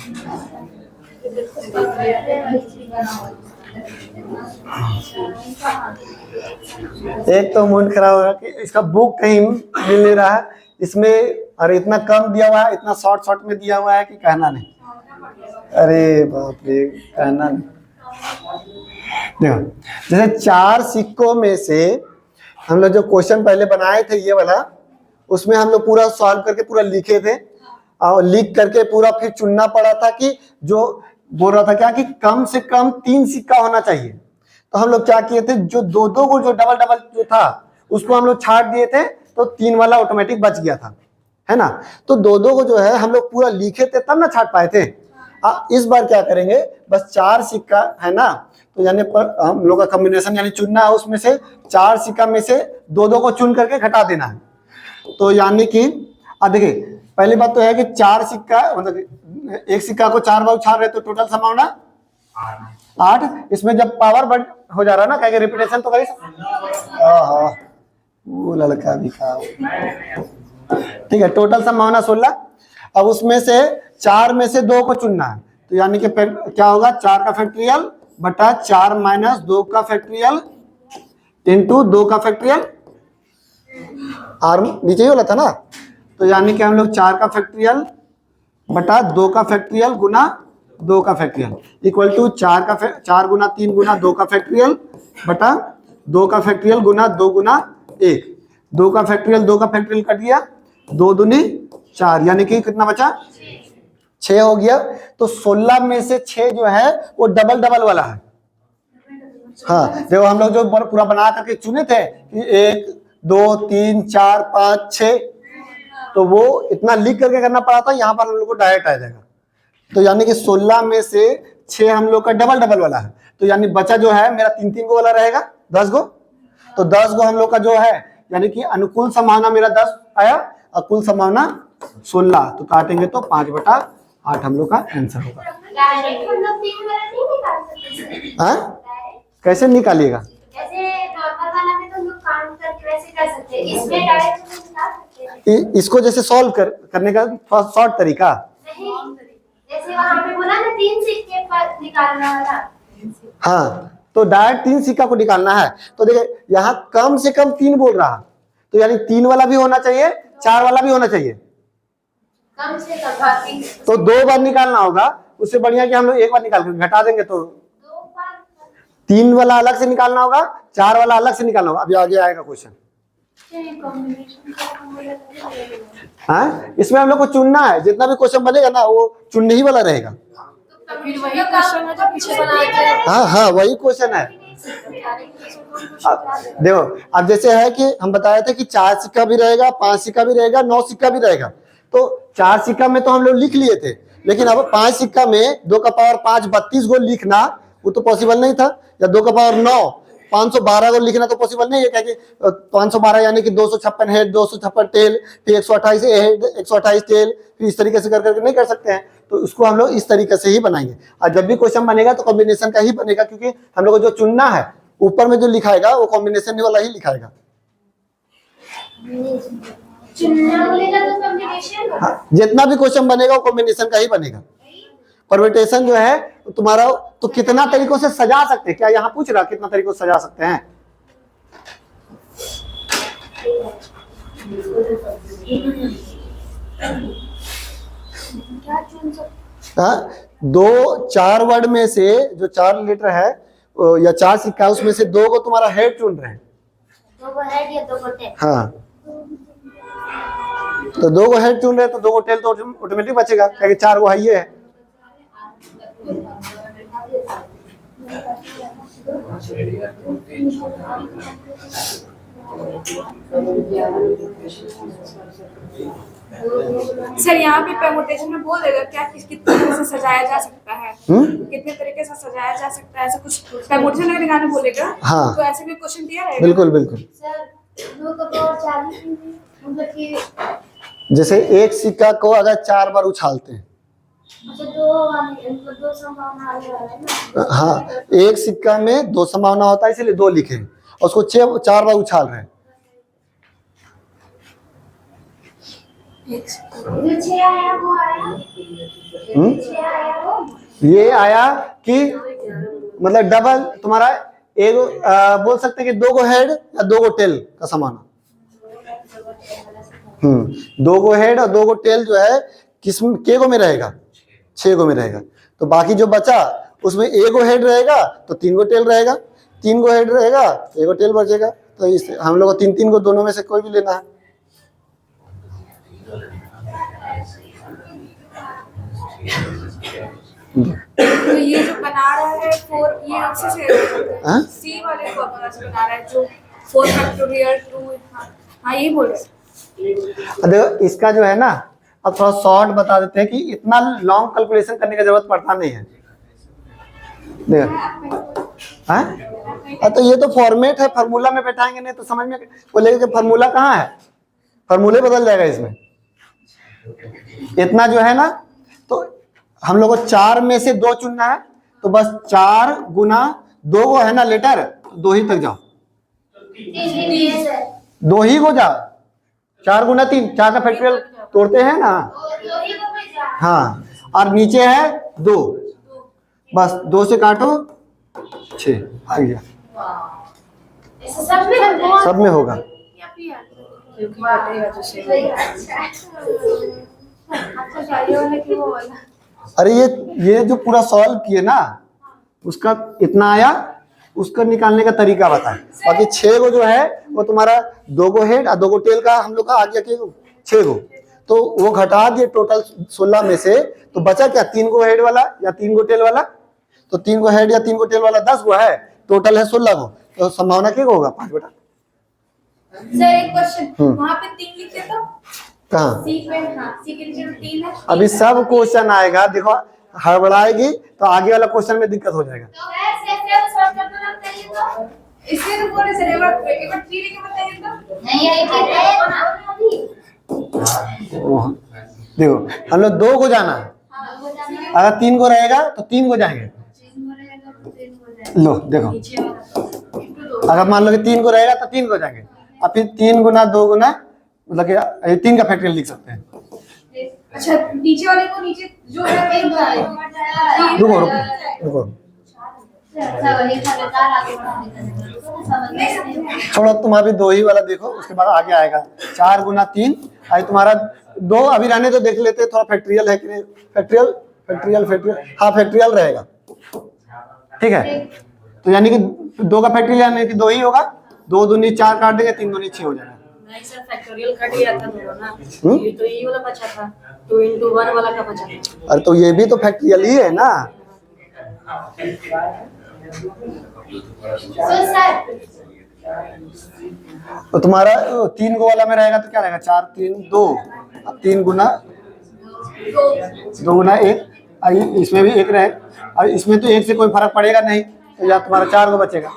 एक तो मूड खराब हो रहा कि इसका बुक कहीं मिल नहीं रहा है इसमें, और इतना कम दिया हुआ है, इतना शॉर्ट शॉर्ट में दिया हुआ है कि कहना नहीं। अरे बाप रे कहना नहीं। देखो जैसे 4 सिक्कों में से हम लोग जो क्वेश्चन पहले बनाए थे ये वाला, उसमें हम लोग पूरा सॉल्व करके पूरा लिखे थे और लिख करके पूरा फिर चुनना पड़ा था कि जो बोल रहा था क्या कि कम से कम 3 सिक्का होना चाहिए। तो हम लोग क्या किए थे, जो दो दो को जो डबल डबल जो था उसको हम लोग छाट दिए थे, तो 3 वाला ऑटोमेटिक बच गया था, है ना। तो दो दो को जो है हम लोग पूरा लिखे थे तब ना छाट पाए थे। इस बार क्या करेंगे, बस 4 सिक्का है ना, तो यानी पर हम लोग का कॉम्बिनेशन यानी चुनना है, उसमें से 4 सिक्का में से दो दो को चुन करके घटा देना है। तो यानी कि देखिए पहली बात तो है कि 4 सिक्का मतलब एक सिक्का को 4 बार उछाल रहे तो टोटल समावना 8। इसमें जब पावर बढ़ हो जा रहा है ना, कहेंगे रिपीटेशन तो करी वो लड़का भी खा, ठीक है। टोटल संभावना 16। अब उसमें से 4 में से 2 को चुनना है, तो यानी कि क्या होगा, 4 का फैक्टोरियल बटा 4 माइनस 2 का फैक्टोरियल इंटू 2 का फैक्टोरियल, आर नीचे ही वाला था ना। तो यानी कि हम लोग 4 का फैक्टोरियल बटा 2 का फैक्टोरियल गुना 2 का फैक्टोरियल इक्वल टू 4 गुना 3 गुना 2 का फैक्टोरियल बटा 2 का फैक्टोरियल गुना 2 गुना 1। 2 का फैक्टोरियल कट गया, 2 दूनी 4, यानी कि कितना बचा 6 हो गया। तो 16 में से 6 जो है वो डबल डबल वाला है। हाँ देखो हम लोग जो पूरा बना करके चुने थे कि 1 2 3 4 5 6, तो वो इतना लिख करके करना पड़ा था, यहाँ पर हम लोग को डायरेक्ट आ जाएगा। तो यानी कि 16 में से 6 हम लोग का डबल डबल वाला है, तो यानी बचा जो है मेरा 3 को वाला रहेगा 10 गो। तो 10 गो हम लोग का जो है यानी कि अनुकूल संभावना मेरा 10 आया और कुल संभावना 16, तो काटेंगे तो 5/8 हम लोग का आंसर होगा। डायरेक्ट हम लोग 3 वाला नहीं निकाल सकते। हाँ कैसे निकालिएगा, जैसे नॉर्मल वाला में तो हम लोग काउंट करके वैसे कर सकते हैं, इसमें डायरेक्ट हम लोग निकाल सकते हैं। इसको जैसे सॉल्व करने का शॉर्ट तरीका, नहीं जैसे वहां पे बोला ना 3 सिक्के पर निकालना वाला। हाँ तो डायरेक्ट 3 सिक्का को निकालना है। तो देखिए यहाँ कम से कम 3 बोल रहा, तो यानी 3 वाला भी होना चाहिए, 4 वाला भी होना चाहिए, कम से कम तो 2 बार निकालना होगा। उससे बढ़िया कि हम लोग एक बार निकाल कर घटा देंगे, तो 2 बार 3 वाला अलग से निकालना होगा, 4 वाला अलग से निकालना होगा। अभी आगे आएगा क्वेश्चन। हाँ इसमें हम लोग को चुनना है, जितना भी क्वेश्चन बनेगा ना वो चुनने ही वाला रहेगा। फिर वही क्वेश्चन है जो पीछे बनाते हैं। हाँ वही क्वेश्चन है। देखो अब जैसे है कि हम बताए थे कि 4 सिक्का भी रहेगा, 5 सिक्का भी रहेगा, 9 सिक्का भी रहेगा। तो 4 सिक्का में तो हम लोग लिख लिए थे, लेकिन अब 5 सिक्का में 2 का पावर 5 32 गो लिखना वो तो पॉसिबल नहीं था, या 2 का पावर 9 512 को लिखना तो पॉसिबल नहीं है। क्या कि 512 यानी कि 256 हेड, 256 टेल, फिर 128 हेड, 128 टेल, फिर इस तरीके से कर करके नहीं कर सकते हैं। तो उसको हम लोग इस तरीके से ही बनाएंगे, और जब भी क्वेश्चन बनेगा तो कॉम्बिनेशन का ही बनेगा, क्योंकि हम लोग को जो चुनना है ऊपर में जो लिखाएगा वो कॉम्बिनेशन वाला ही लिखाएगा। चुनना बोलेगा तो कॉम्बिनेशन होगा। हाँ, जितना भी क्वेश्चन बनेगा वो कॉम्बिनेशन का ही बनेगा। परम्यूटेशन जो है तुम्हारा तो कितना तरीकों से सजा सकते हैं, क्या यहाँ पूछ रहा कितना तरीकों से सजा सकते हैं? हाँ 4 वर्ड में से जो 4 लेटर है या 4 सिक्का उसमें से 2 को तुम्हारा हेड चुन रहे हैं, दो को हेड या दो को टेल। हाँ, तो 2 को हेड चुन रहे तो 2 को टेल तो ऑटोमेटिक बचेगा, क्योंकि 4 को हाई है। सर यहाँ पे परमुटेशन में बोल देगा क्या कितने तरह से सजाया जा सकता है, कितने तरीके से सजाया जा सकता है, ऐसा कुछ परमुटेशन का निकालने बोलेगा। हाँ। तो ऐसे भी क्वेश्चन दिया रहेगा। बिल्कुल बिल्कुल। सर 2 को 2 और 4 मतलब कि जैसे एक सिक्का को अगर 4 बार उछालते हैं, मतलब दो संभावना आने वाला है ना। हाँ, एक सिक्का में 2 संभावना होता है, इसीलिए 2 लिखे हैं, और उसको 4 बार उछाल रहे हैं। जो 6 आया वो आया, 6 आया वो। ये आया कि मतलब डबल तुम्हारा एक बोल सकते हैं कि 2 को हेड या 2 को टेल का समान। 2 को हेड और 2 को टेल जो है किस के को में रहेगा, 6 को में रहेगा। तो बाकी जो बचा उसमें 1 को हेड रहेगा तो 3 को टेल रहेगा, 3 को हेड रहेगा 1 को टेल बचेगा। तो इस हम लोग को 3 को दोनों में से कोई भी लेना है। तो ये जो बना रहा है 4, ये अच्छे हाँ? से सी वाले फॉर्मूला से बना रहा है जो 4 फैक्टोरियल 2। हाँ ये बोल रहे। देखो इसका जो है ना, अब थोड़ा शॉर्ट बता देते हैं कि इतना लॉन्ग कैलकुलेशन करने की जरूरत पड़ता नहीं है। देखो हाँ, तो ये तो फॉर्मेट है, फार्मूला में बैठाएंगे नहीं तो समझ में बोलेगा कि फार्मूला कहाँ है, फार्मूले बदल जाएगा इसमें। इतना जो है ना, तो हम लोग को 4 में से 2 चुनना है, तो बस 4 गुना 2 को है ना लेटर, 2 ही तक जाओ, 2 ही को जाओ। 4 गुना 3, 4 का फैक्टोरियल तोड़ते हैं ना। हाँ, और नीचे है 2, बस 2 से काटो 6 आ गया। सब में होगा। अरे ये जो पूरा सॉल्व किए ना, उसका इतना आया, उसका निकालने का तरीका बताए। बाकी 6 को जो है वो तुम्हारा 2 को हेड और 2 को टेल का हम लोग का आ गया कि 6 को, तो वो घटा दिए टोटल 16 में से, तो बचा क्या 3 को हेड वाला या 3 को टेल वाला। तो 3 को हेड या 3 को टेल वाला 10 को है, टोटल है 16 को, तो संभावना क्या होगा 5 बटा। सर एक क्वेश्चन, वहाँ पे 3 लिखे तो कहाँ सी पे, हाँ सी के नीचे 3 है। अभी सब क्वेश्चन आएगा, देखो हड़बड़ाएगी तो आगे वाला क्वेश्चन में दिक्कत हो जाएगा। इसलिए तो बोले सर एक बार 3 लिखे बताइए तो। नहीं ओह, देखो हम लोग 2 को जाना है, अगर 3 को रहेगा तो 3 को जाएंगे। लो देखो, अगर मान लो कि 3 को रहेगा तो 3 को जाएंगे, और फिर 3 गुना 2 गुना मतलब कि 3 का फैक्टोरियल लिख सकते हैं। अच्छा नीचे वाले को नीचे जो है रुको रुको रुको, थोड़ा तुम अभी 2 ही वाला देखो, उसके बाद आगे आएगा 4 गुना 3। आज तुम्हारा 2 अभी रहने तो देख लेते, थोड़ा फैक्टोरियल है कि नहीं। फैक्टोरियल हाँ फैक्टोरियल रहेगा, ठीक है। तो यानी कि 2 का फैक्टोरियल यानी कि 2 ही होगा, 2 दूनी 4 काट देंगे, 3 दूनी 6 हो जाएगा। नहीं सर फैक्टोरियल कट गया था दोनों ना, ये तो ये वाला बचा था, 2 into 1 वाला का बचा था। अरे तो ये भी तो फैक्टोरियल ही है ना। तो तुम्हारा 3 को वाला में रहेगा तो क्या रहेगा 4 3 2, अब 3 गुना 2 गुना 1, इसमें भी 1 रहे, और इसमें तो 1 से कोई फर्क पड़ेगा नहीं, तो या तुम्हारा 4 को बचेगा।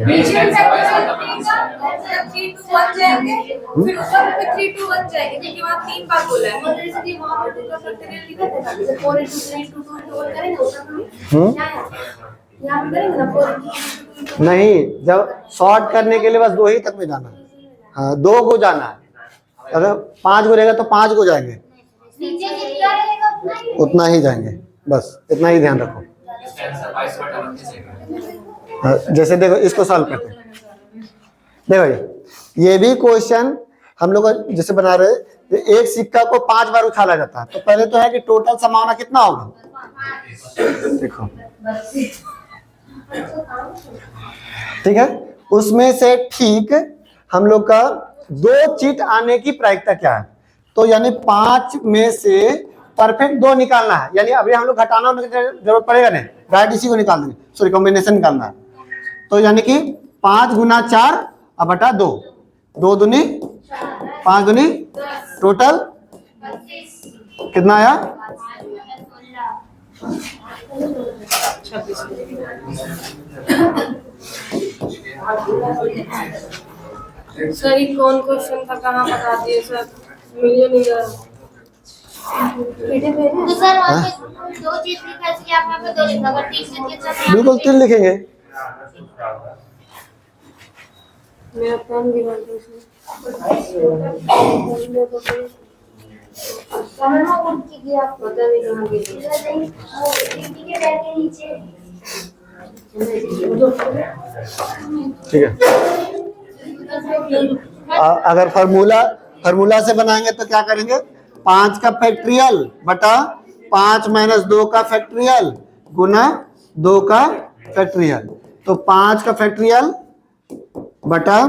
नीचे फैक्टोरियल 3 to 1 जाएंगे, फिर ऊपर पे 3 to 1 जाएंगे, क्योंकि वहाँ 3 बार बोला है। और जैसे कि वहाँ पर 2 का फैक्टोरियल लिखा था, जैसे 4 into 3 to 2 into 1 करेंगे ऊपर में यहाँ पे करेंगे ना 4 into नहीं, जब शॉर्ट करने के लिए बस 2 ही तक में जाना है। हाँ 2 को जाना है, अगर 5 को रहेगा तो 5 को जाएंगे, उतना ही जाएंगे, बस इतना ही ध्यान रखो। जैसे देखो इसको सॉल्व करते हैं, देखो ये भी क्वेश्चन हम लोग जैसे बना रहे, एक सिक्का को 5 बार उछाला जाता है, तो पहले तो है कि टोटल संभावना कितना होगा देखो ठीक है, उसमें से ठीक हम लोग का 2 चिट आने की प्रायिकता क्या है? तो यानी 5 में से परफेक्ट 2 निकालना है, यानी अभी हम लोग घटाना की जरूरत पड़ेगा नहीं, डायरेक्ट इसी को निकाल देंगे, सॉरी कॉम्बिनेशन निकालना है। तो यानी कि 5 गुना 4 अब बटा 2, 2 दूनी 5 दूनी टोटल कितना आया? सर ये कौन क्वेश्चन था, कहाँ बता दिए सर, मिलिए नहीं रहा। तो सर वहाँ पे 2 चीज लिखा है, इसलिए आप यहाँ पे 2 लिखा, अगर 3 चीज लिखा है तो बिल्कुल 3 लिखेंगे। मेरा पेन भी बंद है इसमें। कहाँ उड़ के गया? पता नहीं कहाँ गई। खिड़की के पैर के नीचे। ठीक है, अगर फार्मूला से बनाएंगे तो क्या करेंगे? 5 का फैक्ट्रियल बटा 5 माइनस 2 का फैक्ट्रियल गुना 2 का फैक्ट्रियल। तो 5 का फैक्ट्रियल बटा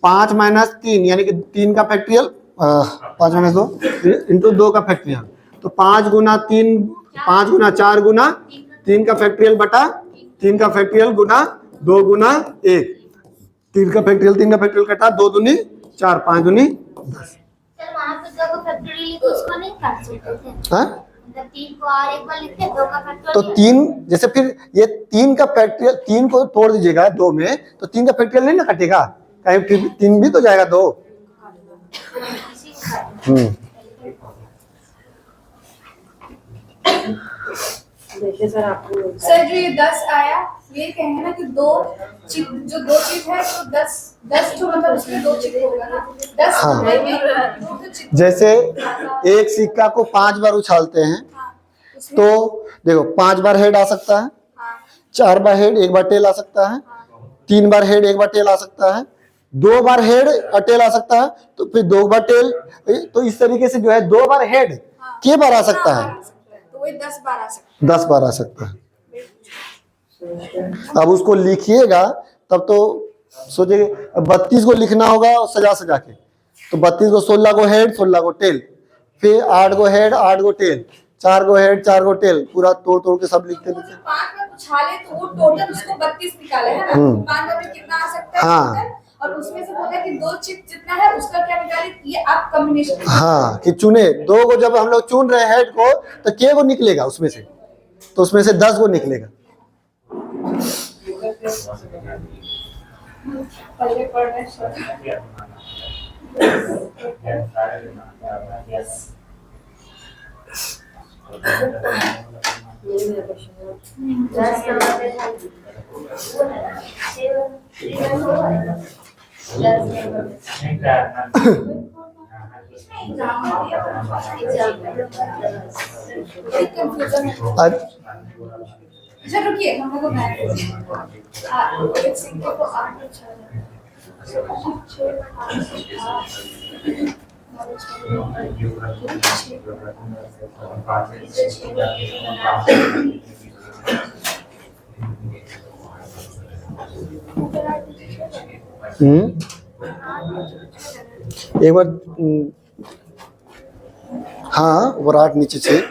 5 माइनस 3 यानी कि 3 का फैक्ट्रियल, 5 माइनस 2 इंटू 2 का फैक्ट्रियल। तो 5 गुना 3, 5 गुना 4 गुना 3 का फैक्ट्रियल बटा 3 का फैक्ट्रियल गुना 2 गुना 1। 3 का फैक्ट्रियल कटा, 2 दूनी 4, 5 दूनी 10। सर वहाँ पे 2 को फैक्टोरियल लिख उसको नहीं काट सकते थे? हाँ, मतलब 3 को और एक बार लिखते 2 का तो फैक्टोरियल। 3 जैसे फिर ये 3 का फैक्ट्रियल, 3 को तोड़ दीजिएगा 2 में, तो 3 का फैक्ट्रियल नहीं ना कटेगा, कहीं फिर 3 भी तो जाएगा 2। देखिए सर आपको सर जो ये 10 आया, ये कहेंगे ना कि 2 चिप, जो 2 चिप है तो 10 जो मतलब उसमें 2 चिप होगा ना, 10 हाँ। तो चिप। जैसे एक सिक्का को 5 बार उछालते हैं, तो देखो 5 बार हेड आ सकता है, 4 बार हेड 1 बार टेल आ सकता है, 3 बार हेड 1 बार टेल आ सकता है, 2 बार हेड और टेल आ सकता है, तो फिर 2 बार टेल। तो इस तरीके से जो है 2 बार हेड के बार आ सकता है, तो वही 10 बार आ सकता 10 बार आ सकता है। अब उसको लिखिएगा तब तो सोचिए 32 को लिखना होगा सजा सजा के, तो 32 को 16 को हेड 16 को टेल, फिर 8 को हेड 8 को टेल, 4 को हेड 4 को टेल, पूरा तोड़ तोड़ के सब लिखते है। थे। 5 बार उछाले तो वो टोटल उसको 32 निकाले है ना, 5 बार में कितना आ सकता है हाँ। टोटल? और उसमें से बोला कि 2 चिप जितना है उसका क्या निकाले, ये आप कॉम्बिनेशन। हाँ, कि चुने 2 को, जब हम लोग चुन रहे हैं हेड को, तो के को निकलेगा उसमें से, तो उसमें से 10 को निकलेगा। पहले पढ़ना चाहिए। अच्छा रुकिए, हम लोग को एक सिक्के को 8 एक बार हाँ, ऊपर 8 नीचे 6।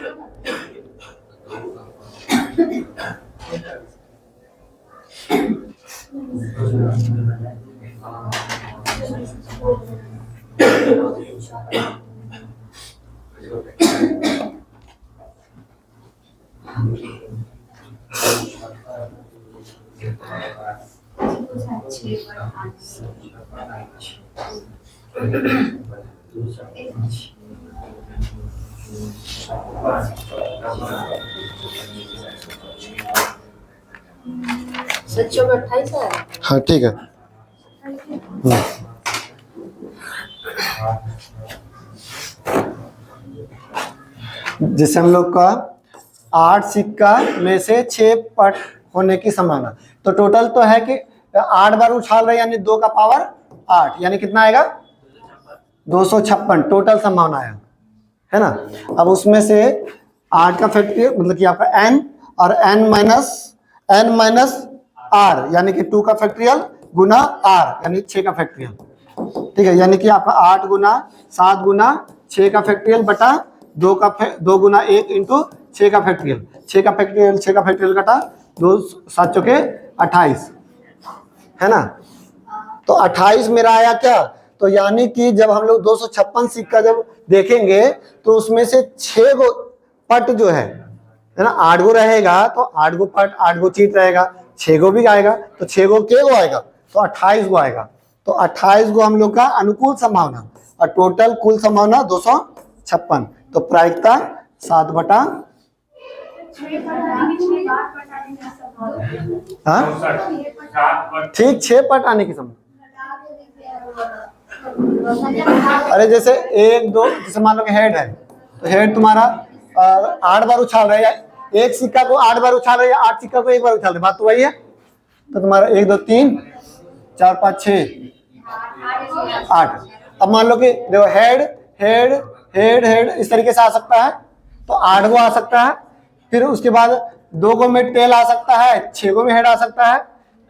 सच्चों में 28 है। हाँ ठीक है। जैसे हम लोग का 8 सिक्का में से 6 पट होने की संभावना, तो टोटल तो है कि 8 बार उछाल रहे, यानी 2 का पावर 8, यानी कितना आएगा 256 टोटल संभावना है ना। अब उसमें से 8 का फैक्टोरियल मतलब कि आपका n, और n माइनस r यानी कि 2 का फैक्टोरियल गुना r यानी 6 का फैक्टोरियल। ठीक है, यानी कि आपका 8 गुना 7 गुना 6 का फैक्टोरियल बटा 2 गुना 1 इंटू 6 का फैक्टोरियल। 6 का फैक्टोरियल कटा 2 7 चौके 28 है ना। तो 28 मेरा आया क्या, तो यानी कि जब हम लोग 256 सिक्का जब देखेंगे तो उसमें से 6 गो पट जो है ना, 8 गो रहेगा तो 8 गो पट 8 गो चीट रहेगा, 6 गो भी आएगा तो 6 गो के गो आएगा, तो 28 गो आएगा। तो 28 गो हम लोग का अनुकूल संभावना और टोटल कुल संभावना 256। तो प्रायिकता 7 बटा हाँ ठीक 6 पट आने की संभावना। अरे जैसे 1 2 जैसे मान लो कि हेड है तो हेड तुम्हारा 8 बार उछाल रहा है, एक सिक्का को 8 बार उछाल रहा है, 8 सिक्का को 1 बार उछाल रहे, बात तो वही है। तो तुम्हारा 1 2 3 4 5 6 8। अब मान लो कि देखो हेड हेड हेड हेड इस तरीके से आ सकता है, तो 8 गो आ सकता है, फिर उसके बाद 2 गो में टेल आ सकता है, 6 गो में हेड आ सकता है,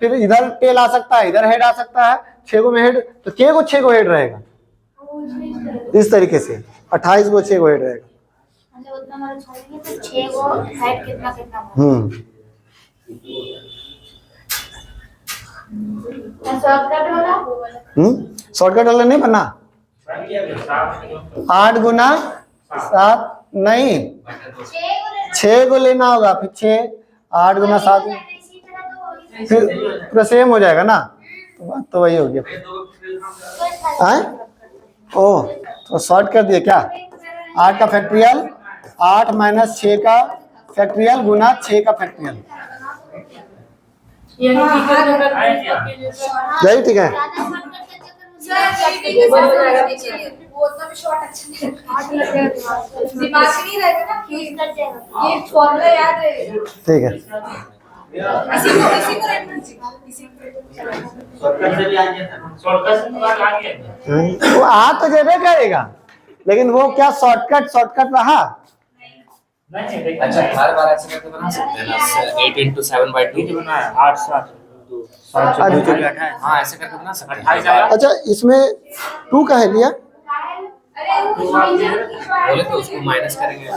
फिर इधर टेल आ सकता है, इधर हेड आ सकता है, 6 गो में हेड, तो 6 गो हेड रहेगा इस तरीके से। 28 गो 6 गो हेड रहेगा। मतलब उतना हमारा छोड़ेंगे तो 6 गो हाइट कितना शॉर्टकट वाला शॉर्टकट वाला नहीं बना। 8 गुना 7 नहीं 6 को लेना होगा, फिर 6 8 गुना 7 फिर पूरा सेम हो जाएगा ना, तो बात तो वही हो गया। ओ तो शॉर्ट कर दिए क्या, 8 का फैक्टोरियल 8 माइनस 6 का फैक्टोरियल गुना 6 का फैक्टोरियल, यही ठीक है। ठीक है वो आ तो जेबे करेगा, लेकिन वो क्या शॉर्टकट रहा। अच्छा हर बार ऐसे करके बना सकते हैं ना, 8 into 7/2 बनाया 8 7 2 हाँ ऐसे करके बना सकते हैं। अच्छा इसमें 2 का है लिया, बोले तो उसको माइनस करेंगे।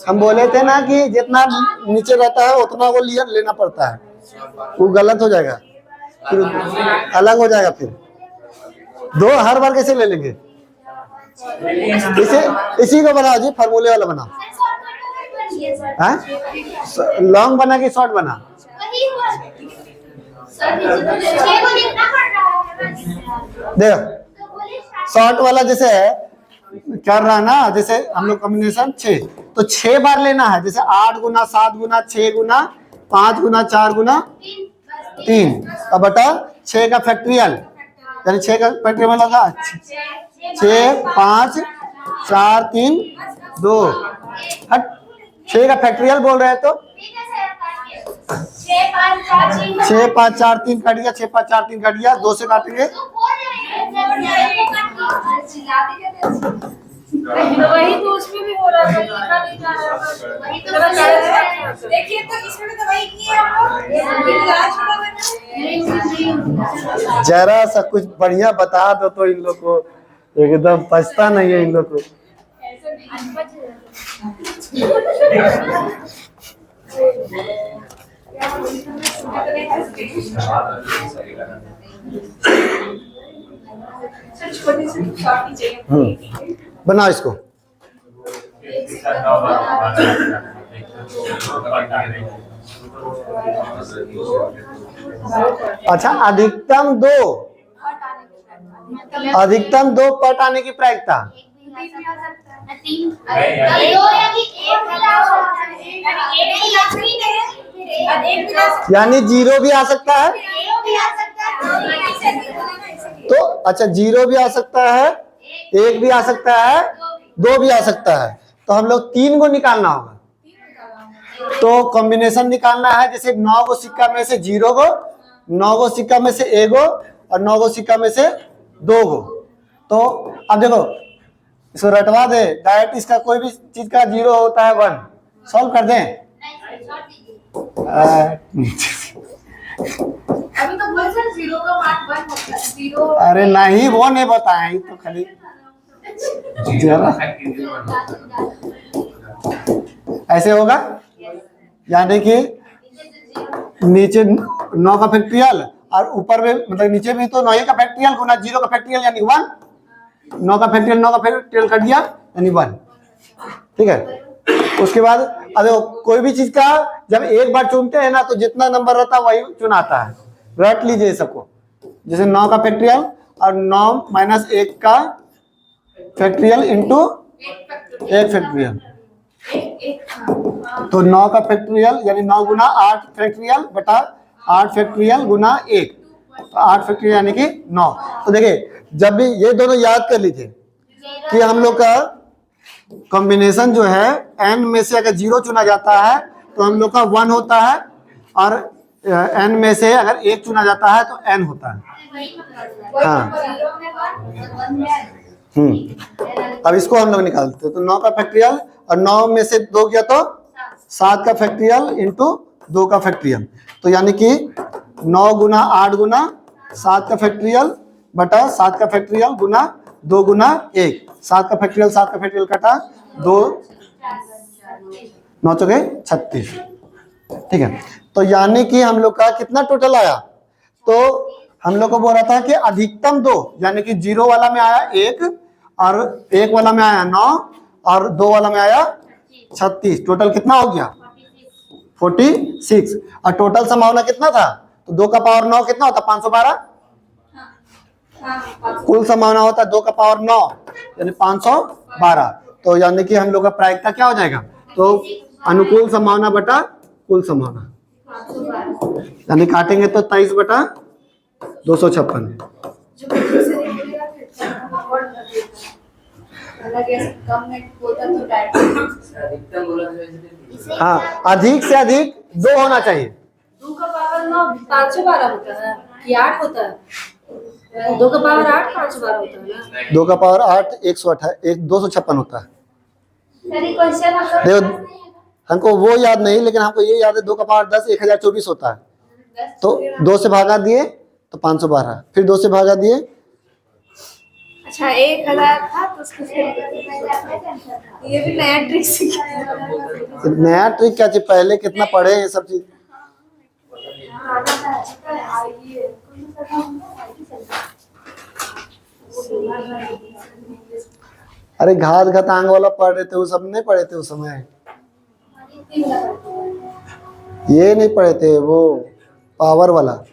हम बोले थे ना कि जितना नीचे रहता है उतना वो लेना पड़ता है, वो गलत हो जाएगा, फिर अलग हो जाएगा, फिर 2 हर बार कैसे ले लेंगे। इसी को बनाओ जी, फार्मूले वाला बनाओ। लॉन्ग बना कि शॉर्ट बना, देखो शॉर्ट वाला जैसे कर रहा ना, जैसे हम लोग कॉम्बिनेशन 6 तो 6 बार लेना है, जैसे 8 गुना 7 गुना 6 गुना 5 गुना 4 गुना 3 अब बटा 6 का फैक्टोरियल, यानी 6 का फैक्टोरियल लगा 6 5 4 3 2 6 का फैक्टोरियल बोल रहे हैं तो 6 5 4 3 काट दिया, 6 5 4 3 काट दिया, 2 से काटेंगे वही तो उसमें भी हो रहा था, लिखा नहीं जा रहा था। देखिए तो इसमें तो वही किए हम लोग। जरा सा कुछ बढ़िया बता दो तो इन लोग को एकदम पछता नहीं है इन लोग को। बनाओ इसको। अच्छा अधिकतम 2 पट आने की प्रायिकता यानी 0 भी आ सकता है, तो अच्छा 0 भी आ सकता है, 1 भी आ सकता है, 2 भी आ सकता है, तो हम लोग 3 को निकालना होगा। तो कॉम्बिनेशन निकालना है, जैसे 9 गो सिक्का में से 0 गो, 9 गो सिक्का में से 1 गो और 9 गो सिक्का में से 2 गो। तो अब देखो इसको रटवा दे, डायरेक्ट इसका कोई भी चीज का 0 होता है 1, सॉल्व कर दें। अभी तो बोले सर 0 का मान 1 होता है 0। अरे नहीं, वो नहीं बताया, ये तो खाली जरा ऐसे होगा, यानी कि नीचे 9 का फैक्ट्रियल और ऊपर में मतलब नीचे भी तो 9 का फैक्ट्रियल गुना 0 का फैक्ट्रियल यानी 1, 9 का फैक्ट्रियल कट गया यानी 1, ठीक है। उसके बाद अरे कोई भी चीज का जब एक बार चुनते हैं ना तो जितना नंबर रहता है वही चुनाता है, रट लीजिए सबको। जैसे 9 का फैक्ट्रियल और 9 - 1 का फैक्ट्रियल इंटू 1 फैक्ट्रियल, तो 9 का फैक्ट्रियल यानी 9 गुना 8 फैक्ट्रियल बटा 8 फैक्ट्रियल गुना 1, तो 8 फैक्ट्रियल यानी कि 9। तो देखिए जब भी ये दोनों याद कर लीजिए कि हम लोग का कॉम्बिनेशन जो है n में से अगर 0 चुना जाता है तो हम लोग का 1 होता है, और n में से अगर 1 चुना जाता है तो n होता है। हाँ अब इसको हम लोग निकालते हैं, तो 9 का फैक्ट्रियल और 9 में से 2 गया तो 7 का फैक्ट्रियल इंटू 2 का फैक्ट्रियल, तो यानी कि 9 गुना 8 गुना 7 का फैक्ट्रियल बटा 7 का फैक्ट्रियल गुना 2 गुना 1, 7 का फैक्ट्रियल कटा 2 9 चौके 36, ठीक है। तो यानी कि हम लोग का कितना टोटल आया, तो हम लोग को बोल रहा था कि अधिकतम 2, यानी कि 0 वाला में आया 1 और 1 वाला में आया 9 और 2 वाला में आया 36, टोटल कितना हो गया 46, और टोटल संभावना कितना था, तो 2 का पावर 9 कितना होता 512, कुल संभावना होता 2 का पावर 9 यानी 512, तो यानी कि हम लोग का प्रायिकता क्या हो जाएगा, तो अनुकूल संभावना बटा कुल संभावना, यानी काटेंगे तो 23 बटा 256। हाँ अधिक से अधिक 2 होना चाहिए। 2 का पावर 9 512 होता है कि 8 होता है, 2 का पावर 8 512 होता है ना, 2 का पावर 8 256 होता है। देखो हमको वो याद नहीं, लेकिन हमको ये याद है 2 का पावर 10 1024 होता है, तो 2 से भागा दिए तो 512, फिर 2 से भागा दिए, अच्छा 1000 था तो उसको ये भी नया ट्रिक सीखा। नया ट्रिक क्या चीज, पहले कितना पढ़े ये सब चीज। अरे घात घातांक वाला पढ़ रहे थे, वो सब नहीं पढ़े थे उस समय, ये नहीं पढ़े थे, वो पावर वाला।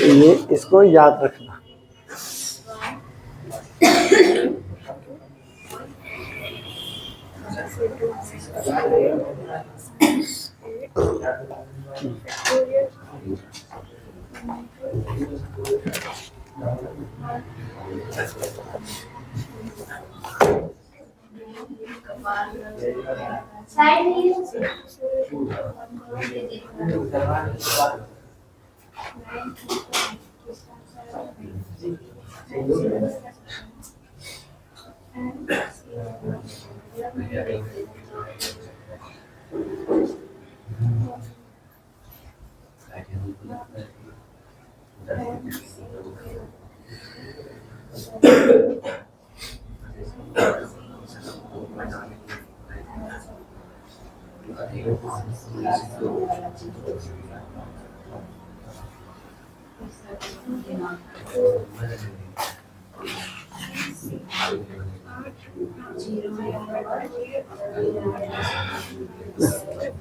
ये इसको याद रखना।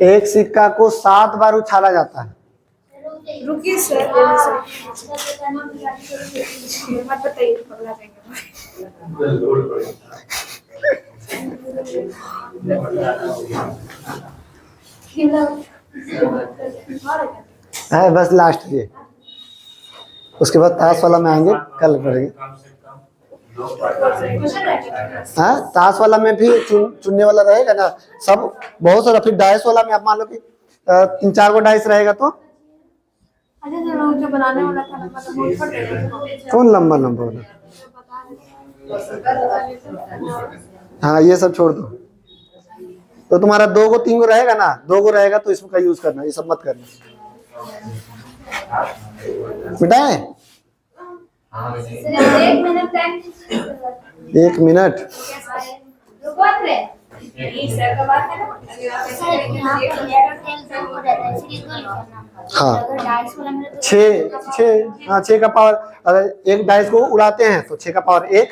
एक सिक्का को 7 बार उछाला जाता है। रुकिए सर मत बताइए, पगला देंगे। है बस लास्ट ये, उसके बाद ताश वाला में आएंगे कल पढ़ेंगे। हाँ ताश वाला में भी चुनने वाला रहेगा ना सब, बहुत सारा। फिर डाइस वाला में आप मान लो कि 3-4 गो डाइस रहेगा तो अच्छा जो जो बनाने वाला था मतलब वो ऊपर रहेगा। कौन लंबा लंबा वाला। हाँ ये सब छोड़ दो। तो तुम्हारा 2 गो 3 गो रहेगा ना, 2 गो रहेगा तो इसका यूज करना, ये सब मत करना। मिटाए 1 मिनट टाइम 1 मिनट। रुको रे एक सर का बात है ना हाँ अगर डाइस वाला मेरे तो 6 हाँ 6 का पावर, अगर एक डाइस को उड़ाते हैं तो 6 का पावर 1,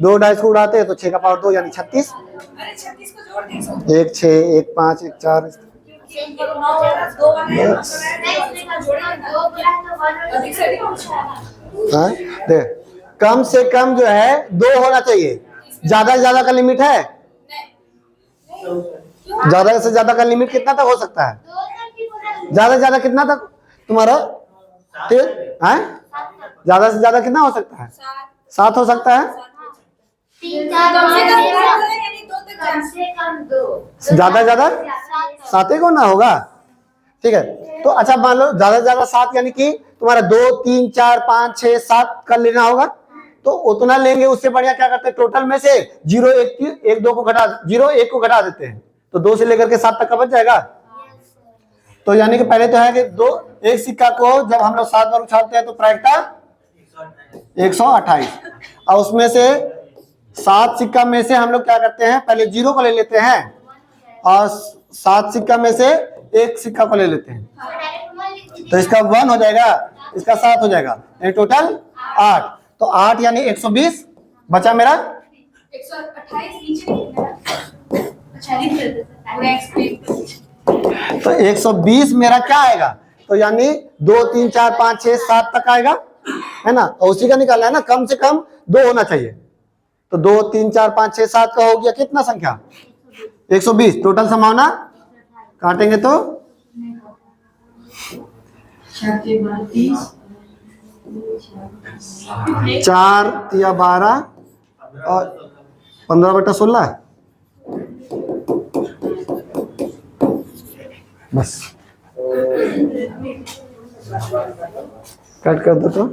2 डाइस को उड़ाते हैं तो 6 का पावर 2 यानी 36। अरे 36 को जोड़ दे 1 6 1 5 1 4। करो 9 2 वाले जोड़ेंगे ना 2 बोला है तो 1 अधिक से अधिक पूछा है। हाँ देख, कम से कम जो है 2 होना चाहिए। ज्यादा से ज्यादा का लिमिट है, ज्यादा से ज्यादा का लिमिट कितना तक हो सकता है? 2 तक की बोला ज्यादा से ज्यादा कितना तक तुम्हारा है? ज्यादा से ज्यादा कितना हो सकता है? 7 हो सकता है। 3 4 कम से 5 कम यानी 2 तक कम से कम 2 ज्यादा से ज्यादा 7 को ना होगा, ठीक है। तो अच्छा मान लो ज्यादा से ज्यादा 7 यानी कि तुम्हारा 2 3 4 5 6 7 कर लेना होगा, तो उतना लेंगे। उससे बढ़िया क्या करते हैं, टोटल में से 0 1 2 को घटा 0 1 को घटा देते हैं, तो 2 से लेकर के 7 तक का बच जाएगा। तो यानी कि पहले तो है कि 2 एक सिक्का को जब हम लोग 7 बार उछालते हैं तो प्रायिकता 128, और उसमें से 7 सिक्का में से हम लोग क्या करते हैं, पहले 0 को ले लेते हैं और 7 सिक्का में से 1 सिक्का को ले लेते हैं, तो इसका 1 हो जाएगा, इसका 7 हो जाएगा, यानी टोटल 8। तो 8 यानी 120 बचा मेरा। 128 नीचे अच्छा लिख देते पूरा एक्सप्लेन। तो 120 मेरा क्या आएगा, तो यानी 2 3 4 5 6 7 तक आएगा, है ना। और उसी का निकालना है ना, कम से कम 2 होना चाहिए। तो 2 3 4 5 6 7 का हो गया कितना संख्या, 120। टोटल संभावना काटेंगे तो 4 या 12 और 15/16 बस। कट कर दो तो